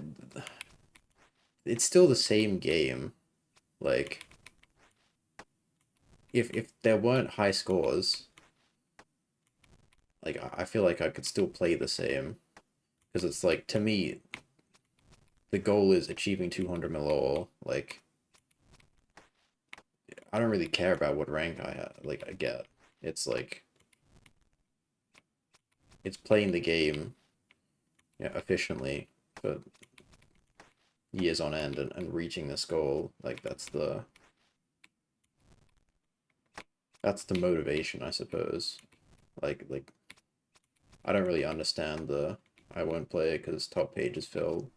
[SPEAKER 1] it's still the same game. Like if there weren't high scores, like I feel like I could still play the same, because it's like to me the goal is achieving 200 mil all. Like I don't really care about what rank I have. Like I get, it's like it's playing the game, efficiently for years on end, and reaching this goal. Like that's the motivation, I suppose. Like I don't really understand the I won't play it because top page is filled.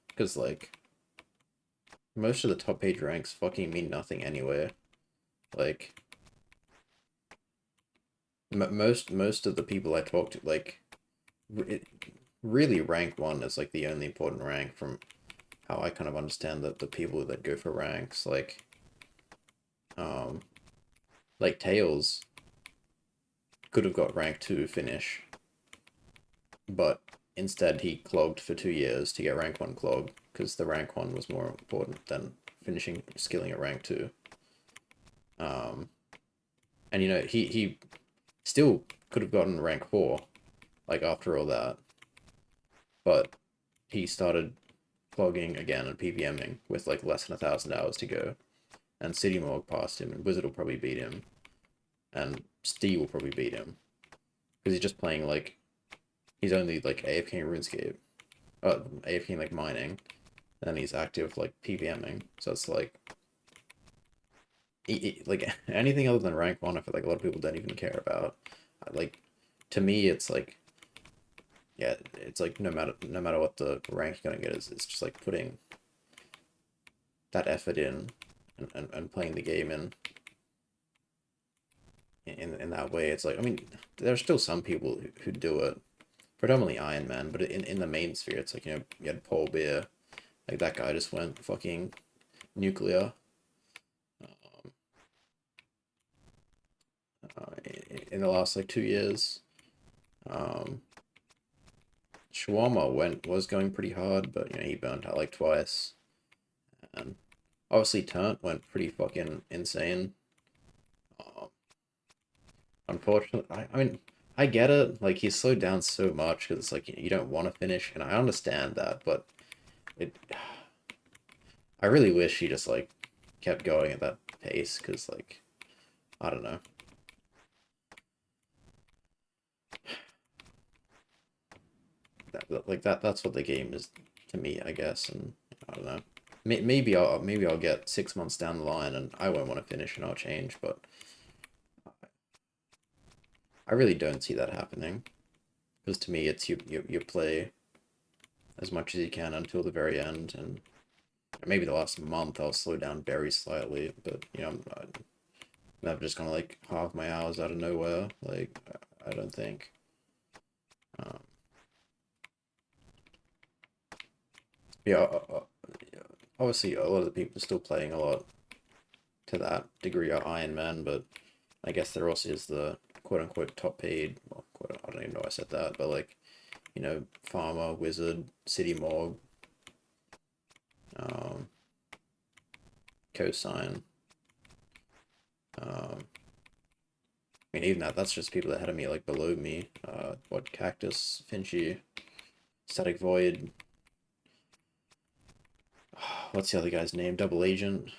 [SPEAKER 1] Because like most of the top page ranks fucking mean nothing anyway. Like most of the people I talk to, like it, really rank one is like the only important rank from how I kind of understand the people that go for ranks. Um like Tails could have got rank 2 finish, but instead he clogged for 2 years to get rank 1 clog, because the rank 1 was more important than finishing skilling at rank 2. Um and he still could have gotten rank 4 like after all that, but he started clogging again and PVMing with like less than 1,000 hours to go, and City Morgue passed him, and Wizard will probably beat him, and Steve will probably beat him, because he's just playing like he's only like AFK in RuneScape, AFK like mining, and he's active like PVMing. So it's like like anything other than rank 1, I feel like a lot of people don't even care about. Like to me, it's like yeah, it's like no matter what the rank you're gonna get is, it's just like putting that effort in, and playing the game in that way. It's like, I mean, there's still some people who do it, predominantly Iron Man, but in the main sphere, it's like, you had Paul Beer, like that guy just went fucking nuclear. Um, in the last like 2 years. Um, Shawarma was going pretty hard, but he burnt out like twice. And obviously Turnt went pretty fucking insane. Um, Unfortunately, I mean, I get it. Like he's slowed down so much because it's like you don't want to finish, and I understand that, but it. I really wish he just like kept going at that pace because like I don't know. That's what the game is to me, I guess, and I don't know. Maybe I'll get 6 months down the line and I won't want to finish and I'll change, but I really don't see that happening because to me it's you play as much as you can until the very end, and maybe the last month I'll slow down very slightly, but I'm never just gonna like halve my hours out of nowhere. Like I don't think. Um, yeah, obviously a lot of the people are still playing a lot to that degree are Iron Man, but I guess there also is the quote unquote top paid. Well, I don't even know why I said that, but like Farmer, Wizard, City Morgue, um, Cosign. I mean, even that's just people ahead of me, like below me. What Cactus, Finchy, Static Void. What's the other guy's name? Double Agent,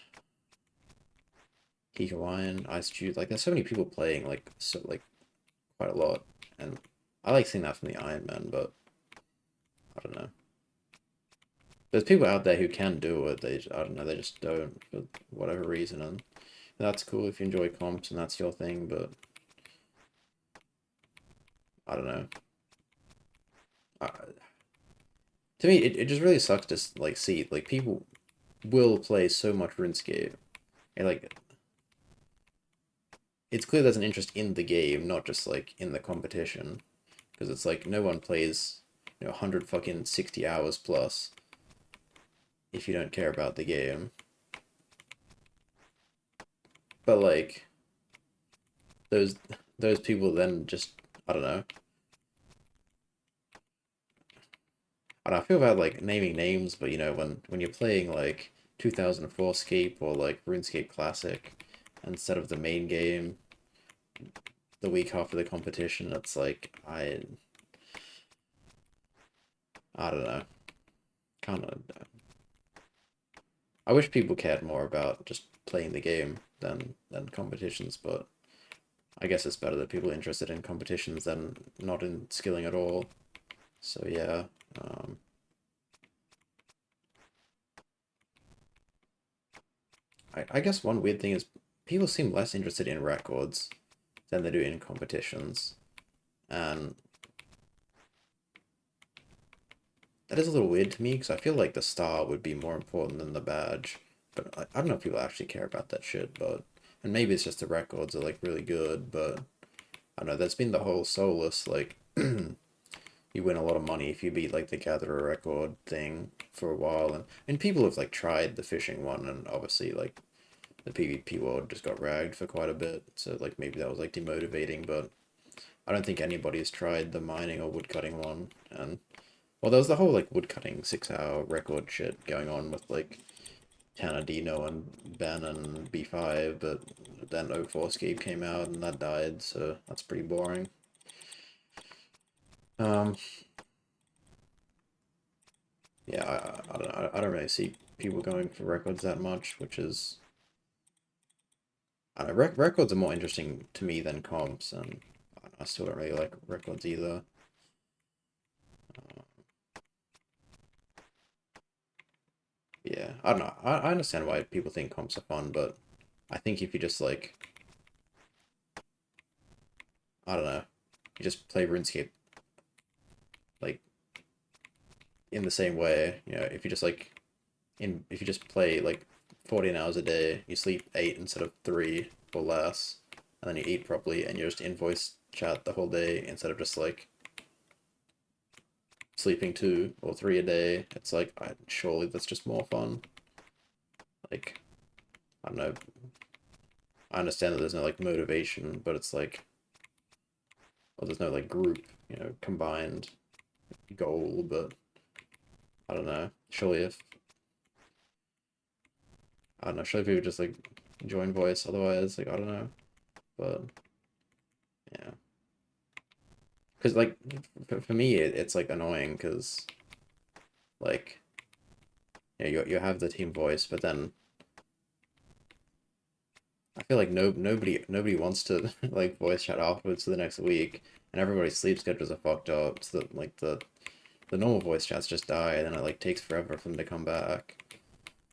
[SPEAKER 1] Geek Hawaiian, Ice Cube. Like, there's so many people playing, like, so, like, quite a lot. And I like seeing that from the Iron Man, but I don't know. There's people out there who can do it. I don't know, they just don't for whatever reason. And that's cool if you enjoy comps and that's your thing, but I don't know. I, to me, it just really sucks to like see like people will play so much RuneScape, and like it's clear there's an interest in the game, not just like in the competition, because it's like no one plays 100 fucking 60 hours plus if you don't care about the game. But like those those people then just I don't know. I feel bad like naming names, but when you're playing like 2004 Scape or like RuneScape Classic instead of the main game the week after the competition, it's like I don't know. Kind of I wish people cared more about just playing the game than competitions, but I guess it's better that people are interested in competitions than not in skilling at all. So yeah, um, I guess one weird thing is people seem less interested in records than they do in competitions, and that is a little weird to me because I feel like the star would be more important than the badge, but I don't know if people actually care about that shit. But and maybe it's just the records are like really good, but I don't know. There's been the whole soulless like you win a lot of money if you beat like the gatherer record thing for a while, and people have like tried the fishing one, and obviously like the PvP world just got ragged for quite a bit, so like maybe that was like demotivating, but I don't think anybody has tried the mining or woodcutting one. And well, there was the whole like woodcutting 6 hour record shit going on with like Tanadino and Ben and B5, but then 04 Escape came out and that died, so that's pretty boring. Um, yeah, I don't know. I don't really see people going for records that much, which is I don't know, records are more interesting to me than comps, and I still don't really like records either. Uh, yeah, I don't know. I understand why people think comps are fun, but I think if you just like I don't know, you just play RuneScape like in the same way, if you just like if you just play like 14 hours a day, you sleep 8 instead of 3 or less, and then you eat properly and you just invoice chat the whole day instead of just like sleeping 2 or 3 a day, it's like surely that's just more fun. Like I don't know. I understand that there's no like motivation, but it's like or there's no like group, combined goal, but I don't know. Surely people just like join voice otherwise, like I don't know. But yeah. Because like for me it's like annoying because like you have the team voice, but then I feel like nobody wants to like voice chat afterwards to the next week, and everybody's sleep schedules are fucked up. So that like the normal voice chats just die, and then it like takes forever for them to come back.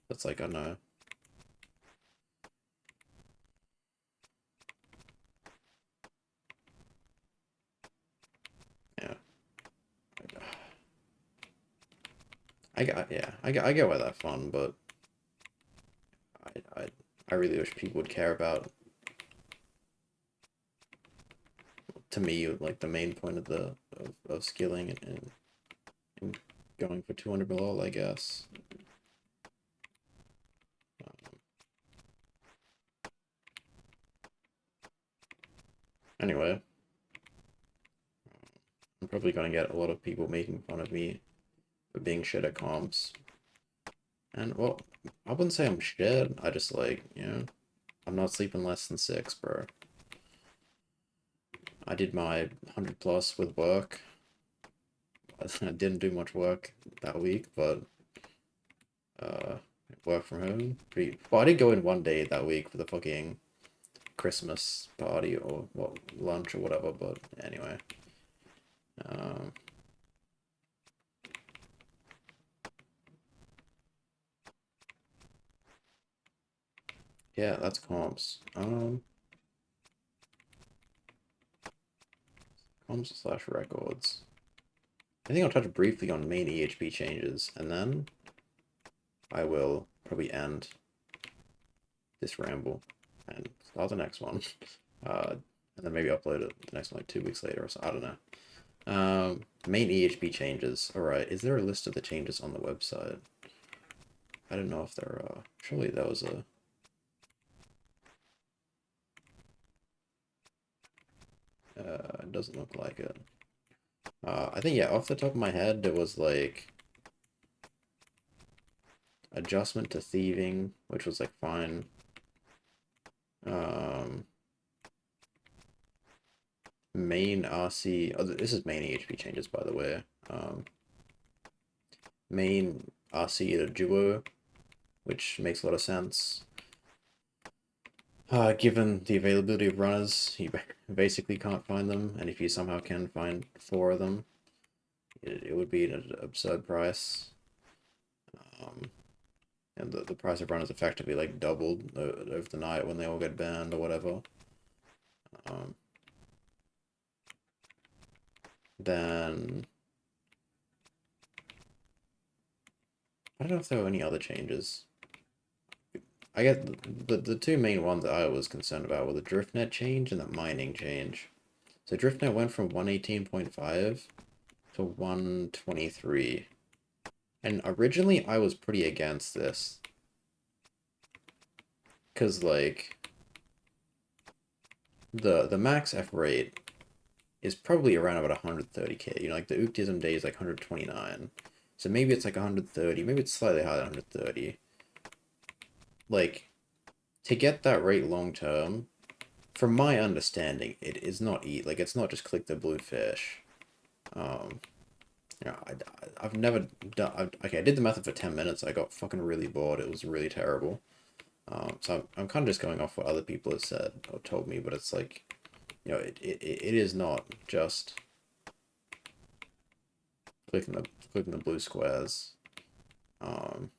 [SPEAKER 1] It's like I don't know. Yeah, I get why that's fun, but I I really wish people would care about, to me, like the main point of of skilling and going for 200 mil, I guess. Anyway, I'm probably gonna get a lot of people making fun of me for being shit at comps. And well, I wouldn't say I'm shit. I just like, I'm not sleeping less than 6, bro. I did my 100 plus with work. I didn't do much work that week, but uh, work from home. Pretty well. I did go in one day that week for the fucking Christmas party or what lunch or whatever. But anyway, um, yeah, that's comps. Comps slash records. I think I'll touch briefly on main EHP changes, and then I will probably end this ramble and start the next one. And then maybe upload it the next one like 2 weeks later or so. I don't know. Main EHP changes. All right. Is there a list of the changes on the website? I don't know if there are. Surely that was a. It doesn't look like it. I think, yeah, off the top of my head, there was like adjustment to thieving, which was like fine. Um, main RC. Oh, this is main EHP changes, by the way. Main RC to duo, which makes a lot of sense. Given the availability of runners, you basically can't find them, and if you somehow can find 4 of them, it would be an absurd price. And the price of runners effectively like doubled over the night when they all get banned or whatever. Um, then I don't know if there were any other changes. I guess the two main ones that I was concerned about were the driftnet change and the mining change. So driftnet went from 118.5 to 123. And originally I was pretty against this. Cause like the max F rate is probably around about 130k. Like the Uktism day is like 129. So maybe it's like 130, maybe it's slightly higher than 130. Like, to get that rate long term, from my understanding, it is not like it's not just click the blue fish. Um, I've never done. Okay, I did the method for 10 minutes. I got fucking really bored. It was really terrible. So I'm kind of just going off what other people have said or told me, but it's like, it is not just clicking the blue squares. Um,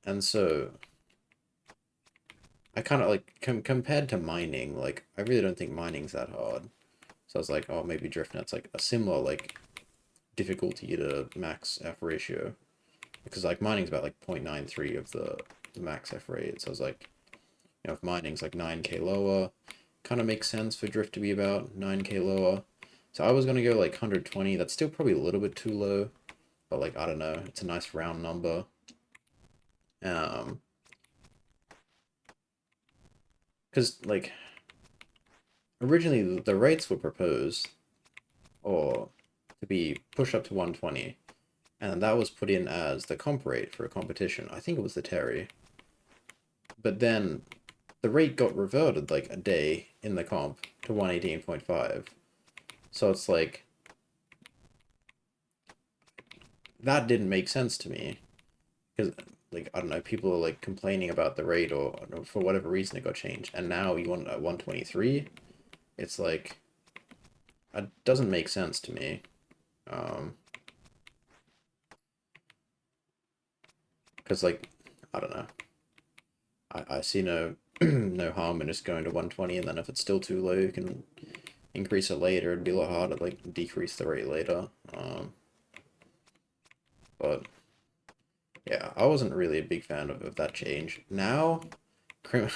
[SPEAKER 1] and so I kind of like compared to mining, like I really don't think mining's that hard. So I was like, oh, maybe driftnet's like a similar like difficulty to max F ratio, because like mining's about like 0.93 of the max F rate. So I was like, if mining's like 9k lower, kind of makes sense for drift to be about 9k lower. So I was gonna go like 120. That's still probably a little bit too low, but like I don't know, it's a nice round number. Because like originally the rates were proposed, or to be pushed up to 120, and that was put in as the comp rate for a competition. I think it was the Terry. But then the rate got reverted like a day in the comp to 118.5. So it's like, that didn't make sense to me. Because, like, I don't know, people are like complaining about the rate, or for whatever reason it got changed. And now you want it at 123? It's like, it doesn't make sense to me. Because, like, I don't know. I see no no harm in just going to 120, and then if it's still too low, you can increase it later. It'd be a lot harder to like decrease the rate later. But yeah, I wasn't really a big fan of that change. Now, Crim,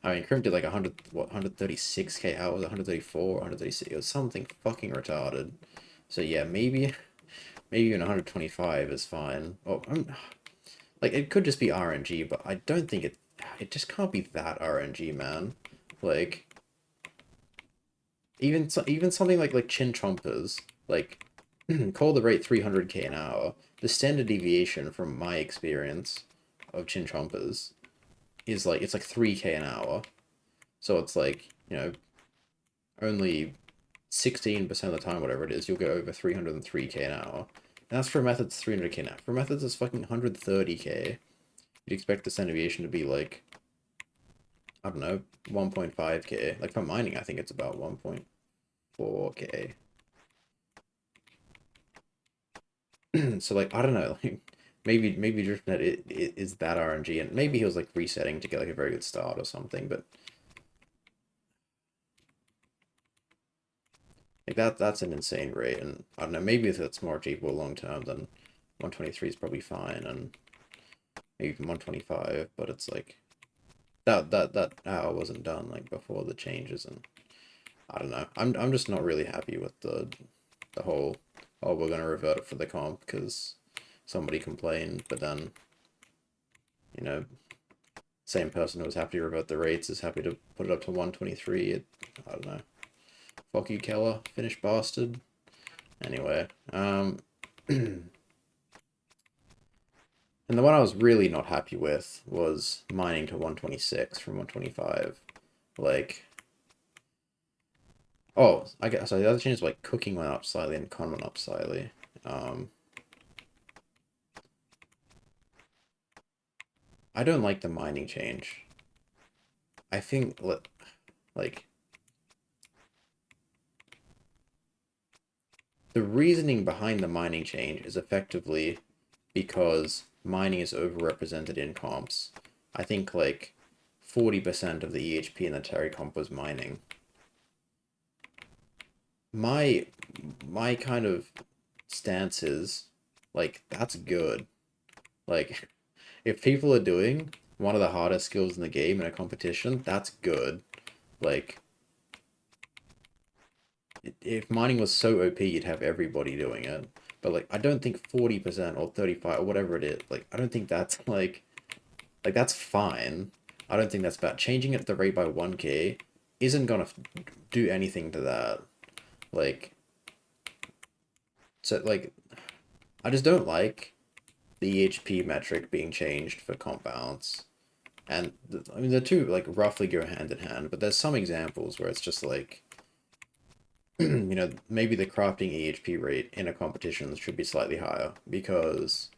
[SPEAKER 1] I mean, Crim did like 100, what, 136k hours, 134, 136. It was something fucking retarded. So yeah, maybe even 125 is fine. Oh, like it could just be RNG, but I don't think it just can't be that RNG, man. Like even something like chin chompers, like call the rate 300k an hour. The standard deviation from my experience of chin chompers is like it's like 3k an hour. So it's like, only 16% of the time, whatever it is, you'll go over 303k an hour. And that's for methods 300k an hour. For methods it's fucking 130k. You'd expect the standard deviation to be like, I don't know, 1.5k. Like for mining, I think it's about 1.4k. So like, I don't know, like maybe DriftNet it is that RNG, and maybe he was like resetting to get like a very good start or something, but like that's an insane rate, and I don't know, maybe if that's more achievable long term, then 123 is probably fine, and maybe even 125, but it's like that hour wasn't done like before the changes, and I don't know. I'm just not really happy with the whole, oh, we're gonna revert it for the comp because somebody complained, but then, you know, same person who was happy to revert the rates is happy to put it up to 123. I don't know. Fuck you, Keller. Finished bastard. Anyway, and the one I was really not happy with was mining to 126 from 125. Like, oh, I guess so the other change is like cooking went up slightly and con went up slightly. I don't like the mining change. I think like the reasoning behind the mining change is effectively because mining is overrepresented in comps. I think like 40% of the EHP in the Terry comp was mining. My my kind of stance is like that's good. Like if people are doing one of the hardest skills in the game in a competition, that's good. Like if mining was so OP, you'd have everybody doing it. But like I don't think 40% or 35 or whatever it is, like I don't think that's like that's fine. I don't think that's bad. Changing it the rate by 1k isn't gonna do anything to that. Like so like I just don't like the EHP metric being changed for comp balance. And I mean the two like roughly go hand in hand, but there's some examples where it's just like maybe the crafting EHP rate in a competition should be slightly higher because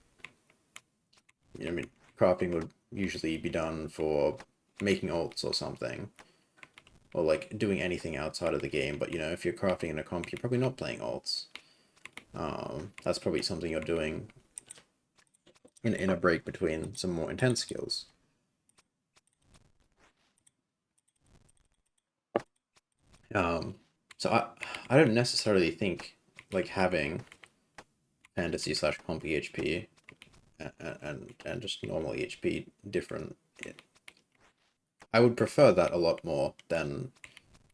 [SPEAKER 1] I mean crafting would usually be done for making ults or something, or like doing anything outside of the game. But if you're crafting in a comp, you're probably not playing ults. That's probably something you're doing in a break between some more intense skills. Um, so I don't necessarily think like having fantasy slash comp EHP and just normal EHP different. I would prefer that a lot more than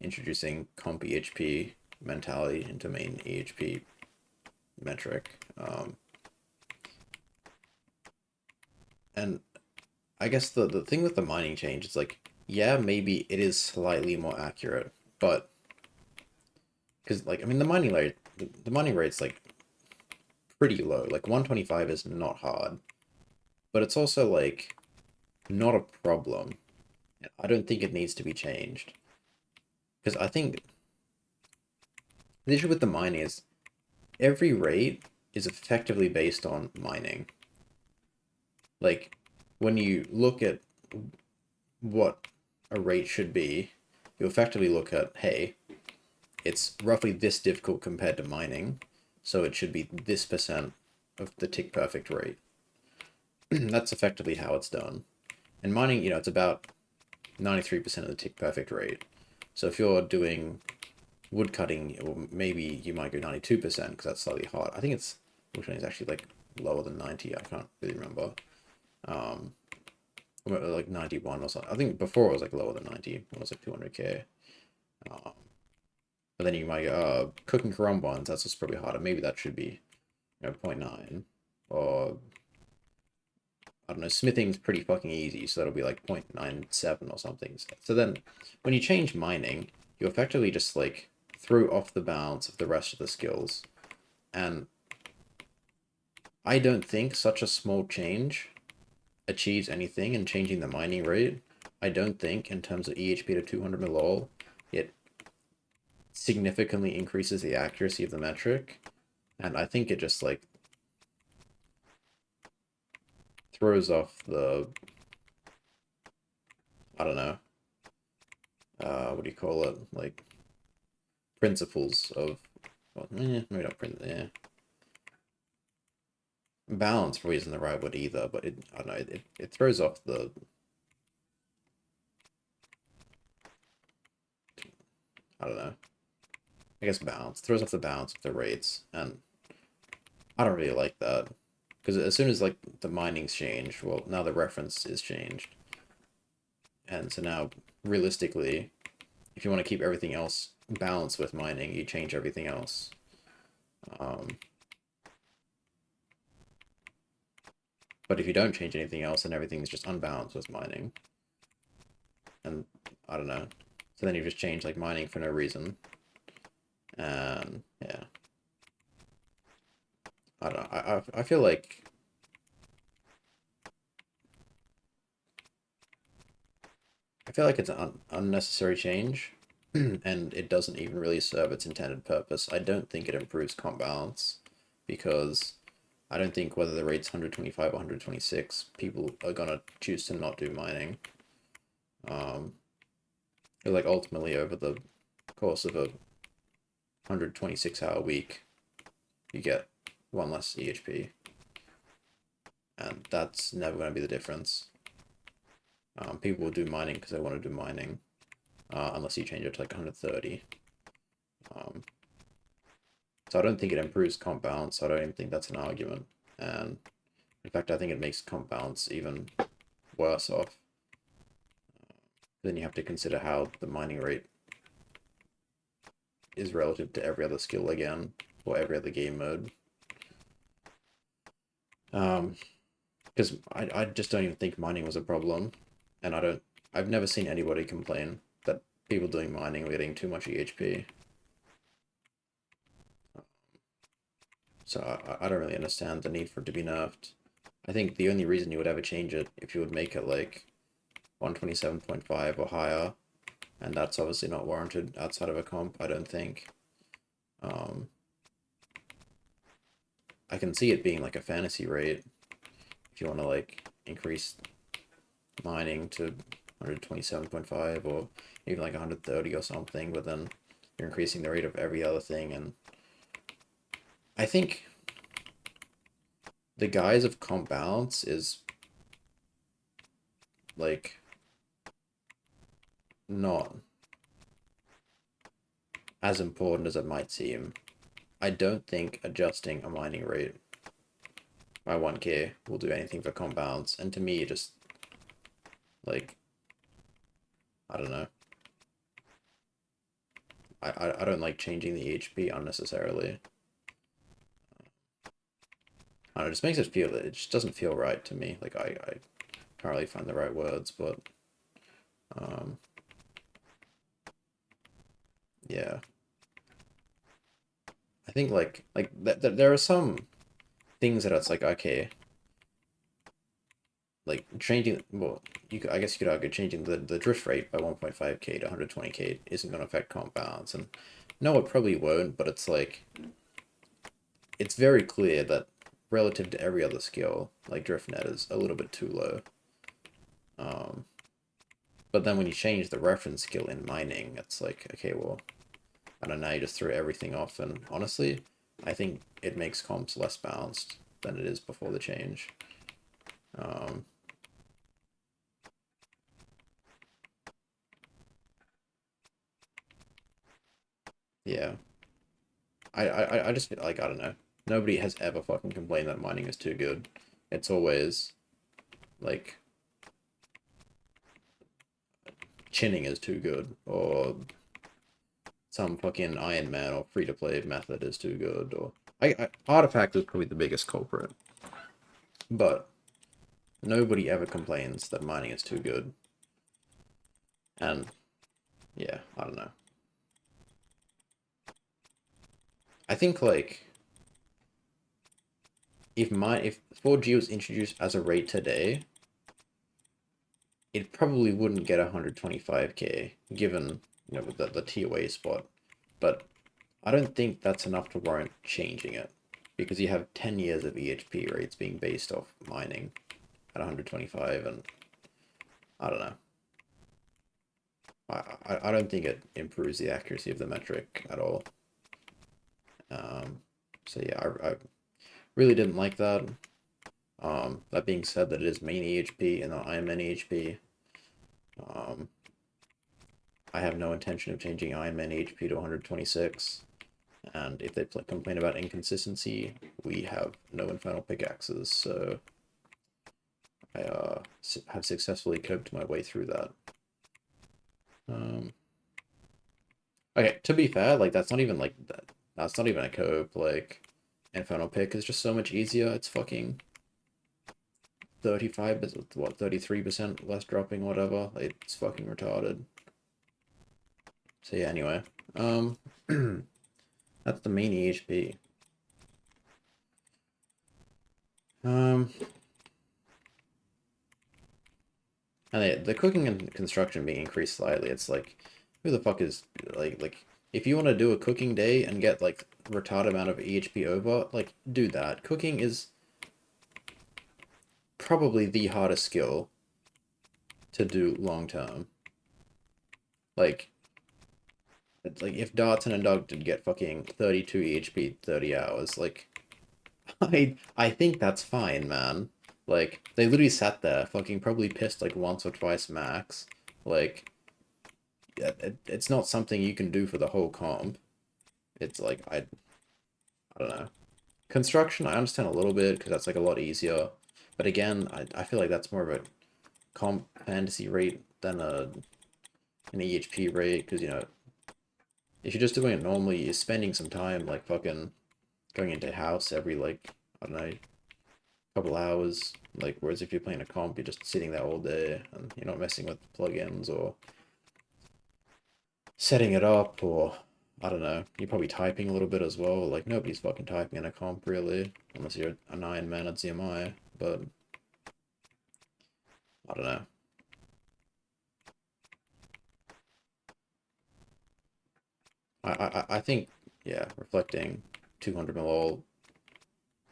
[SPEAKER 1] introducing comp EHP mentality into main EHP metric. And I guess the thing with the mining change is like, yeah, maybe it is slightly more accurate, but because like I mean the mining rate's like pretty low. Like 125 is not hard, but it's also like not a problem. I don't think it needs to be changed because I think the issue with the mining is every rate is effectively based on mining. Like when you look at what a rate should be, you effectively look at, hey, it's roughly this difficult compared to mining, so it should be this percent of the tick perfect rate. That's effectively how it's done. And mining, it's about 93% of the tick perfect rate. So if you're doing wood cutting, or maybe you might go 92% because that's slightly hard. I think which one is actually like lower than 90. I can't really remember. Like 91 or something. I think before it was like lower than 90. It was like 200k. But then you might go, cooking Karumbans, that's just probably harder. Maybe that should be, 0.9. Or, I don't know, smithing's pretty fucking easy, so that'll be like 0.97 or something. So then, when you change mining, you effectively just, like, throw off the balance of the rest of the skills. And I don't think such a small change achieves anything in changing the mining rate. I don't think, in terms of EHP to 200 milol, it significantly increases the accuracy of the metric, and I think it just like throws off the, I don't know, what do you call it, like principles of, well, maybe not yeah, balance probably isn't the right word either, but I don't know, it throws off the, I don't know, I guess balance throws off the balance of the rates, and I don't really like that. Because as soon as like the mining's changed, well, now the reference is changed, and so now realistically, if you want to keep everything else balanced with mining, you change everything else. But if you don't change anything else, then everything's just unbalanced with mining, and I don't know. So then you just change like mining for no reason, and yeah, I don't know. I feel like it's an unnecessary change, and it doesn't even really serve its intended purpose. I don't think it improves comp balance, because I don't think whether the rate's 125 or 126, people are gonna choose to not do mining. Like ultimately over the course of a 126-hour week, you get one less EHP, and that's never going to be the difference. People will do mining because they want to do mining, unless you change it to like 130. So I don't think it improves comp balance. I don't even think that's an argument. And in fact, I think it makes comp balance even worse off. Then you have to consider how the mining rate is relative to every other skill again, or every other game mode. Because I just don't even think mining was a problem, and I've never seen anybody complain that people doing mining were getting too much EHP. So I don't really understand the need for it to be nerfed. I think the only reason you would ever change it if you would make it like 127.5 or higher, and that's obviously not warranted outside of a comp, I don't think. I can see it being like a fantasy rate if you want to like increase mining to 127.5 or even like 130 or something, but then you're increasing the rate of every other thing, and I think the guise of comp balance is like not as important as it might seem. I don't think adjusting a mining rate by 1k will do anything for comp balance, and to me it just like, I don't know. I don't like changing the HP unnecessarily. I don't know, it just makes it feel, it just doesn't feel right to me. Like I can't really find the right words, but yeah. I think there are some things that it's like, okay, like changing, well, I guess you could argue changing the drift rate by 1.5k to 120k isn't going to affect comp balance, and no, it probably won't, but it's like, it's very clear that relative to every other skill, like drift net is a little bit too low. But then when you change the reference skill in mining, it's like, okay, well, I don't know, you just throw everything off, and honestly, I think it makes comps less balanced than it is before the change. Yeah. I just feel like, I don't know. Nobody has ever fucking complained that mining is too good. It's always like chinning is too good, or some fucking Iron Man or free to play method is too good, or Artifact is probably the biggest culprit. But nobody ever complains that mining is too good. And yeah, I don't know. I think like if 4G was introduced as a rate today, it probably wouldn't get 125k given, you know, the TOA spot. But I don't think that's enough to warrant changing it because you have 10 years of EHP rates being based off mining at 125, and I don't know. I don't think it improves the accuracy of the metric at all. So yeah, I really didn't like that. That being said, that it is main EHP and not Iron Man EHP. I have no intention of changing Iron Man EHP to 126. And if they complain about inconsistency, we have no infernal pickaxes, so I have successfully coped my way through that. Okay, to be fair, like that's not even like that. That's not even a cope. Like infernal pick is just so much easier. It's fucking 35, what 33% less dropping, whatever. Like, it's fucking retarded. So yeah, anyway, that's the main EHP. And the cooking and construction being increased slightly, it's like, who the fuck is, like, if you want to do a cooking day and get, like, retarded amount of EHP over, like, do that. Cooking is probably the hardest skill to do long term. Like, it's like, if Darton and Dog did get fucking 32 EHP 30 hours, like, I think that's fine, man. Like, they literally sat there, fucking probably pissed, like, once or twice max. Like, it's not something you can do for the whole comp. It's like, I don't know. Construction, I understand a little bit, because that's, like, a lot easier. But again, I feel like that's more of a comp fantasy rate than an EHP rate, because, you know, if you're just doing it normally, you're spending some time, like, fucking going into house every, like, I don't know, couple hours. Like, whereas if you're playing a comp, you're just sitting there all day, and you're not messing with plugins or setting it up, or I don't know, you're probably typing a little bit as well. Like, nobody's fucking typing in a comp, really, unless you're a 9-man at ZMI, but I don't know. I think, yeah, reflecting 200 mil all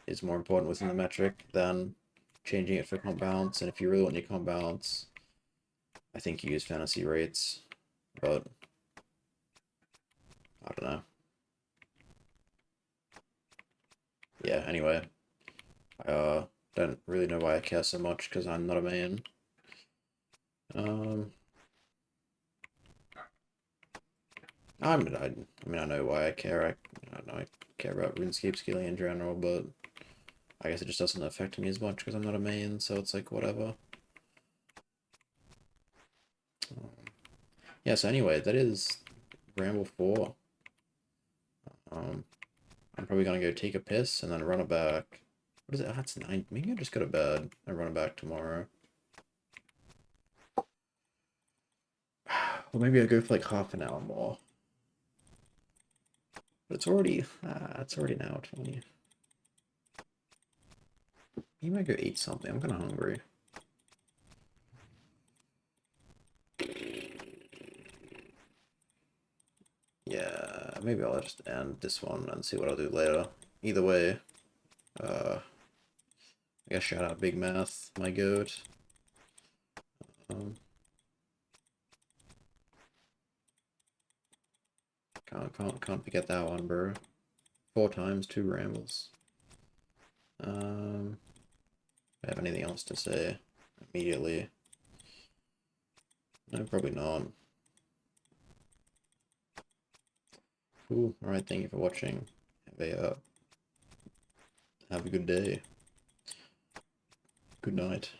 [SPEAKER 1] is more important within the metric than changing it for comp balance, and if you really want your comp balance, I think you use fantasy rates, but I don't know. Yeah, anyway, I don't really know why I care so much because I'm not a main. Um, I mean, I know why I care. I know I care about RuneScape scaling in general, but I guess it just doesn't affect me as much because I'm not a main, so it's like whatever. Yeah, so anyway, that is Ramble 4. I'm probably gonna go take a piss and then run it back. What is it? Oh, that's 9. Maybe I'll just go to bed and run it back tomorrow. Well, maybe I'll go for like half an hour more. But it's already now 20. You might go eat something. I'm kind of hungry. Yeah, maybe I'll just end this one and see what I'll do later. Either way, I guess shout out Big Math, my goat. Can't forget that one, bro. 4 times, 2 rambles. I have anything else to say immediately? No, probably not. Cool. Alright, thank you for watching. Have a good day. Good night.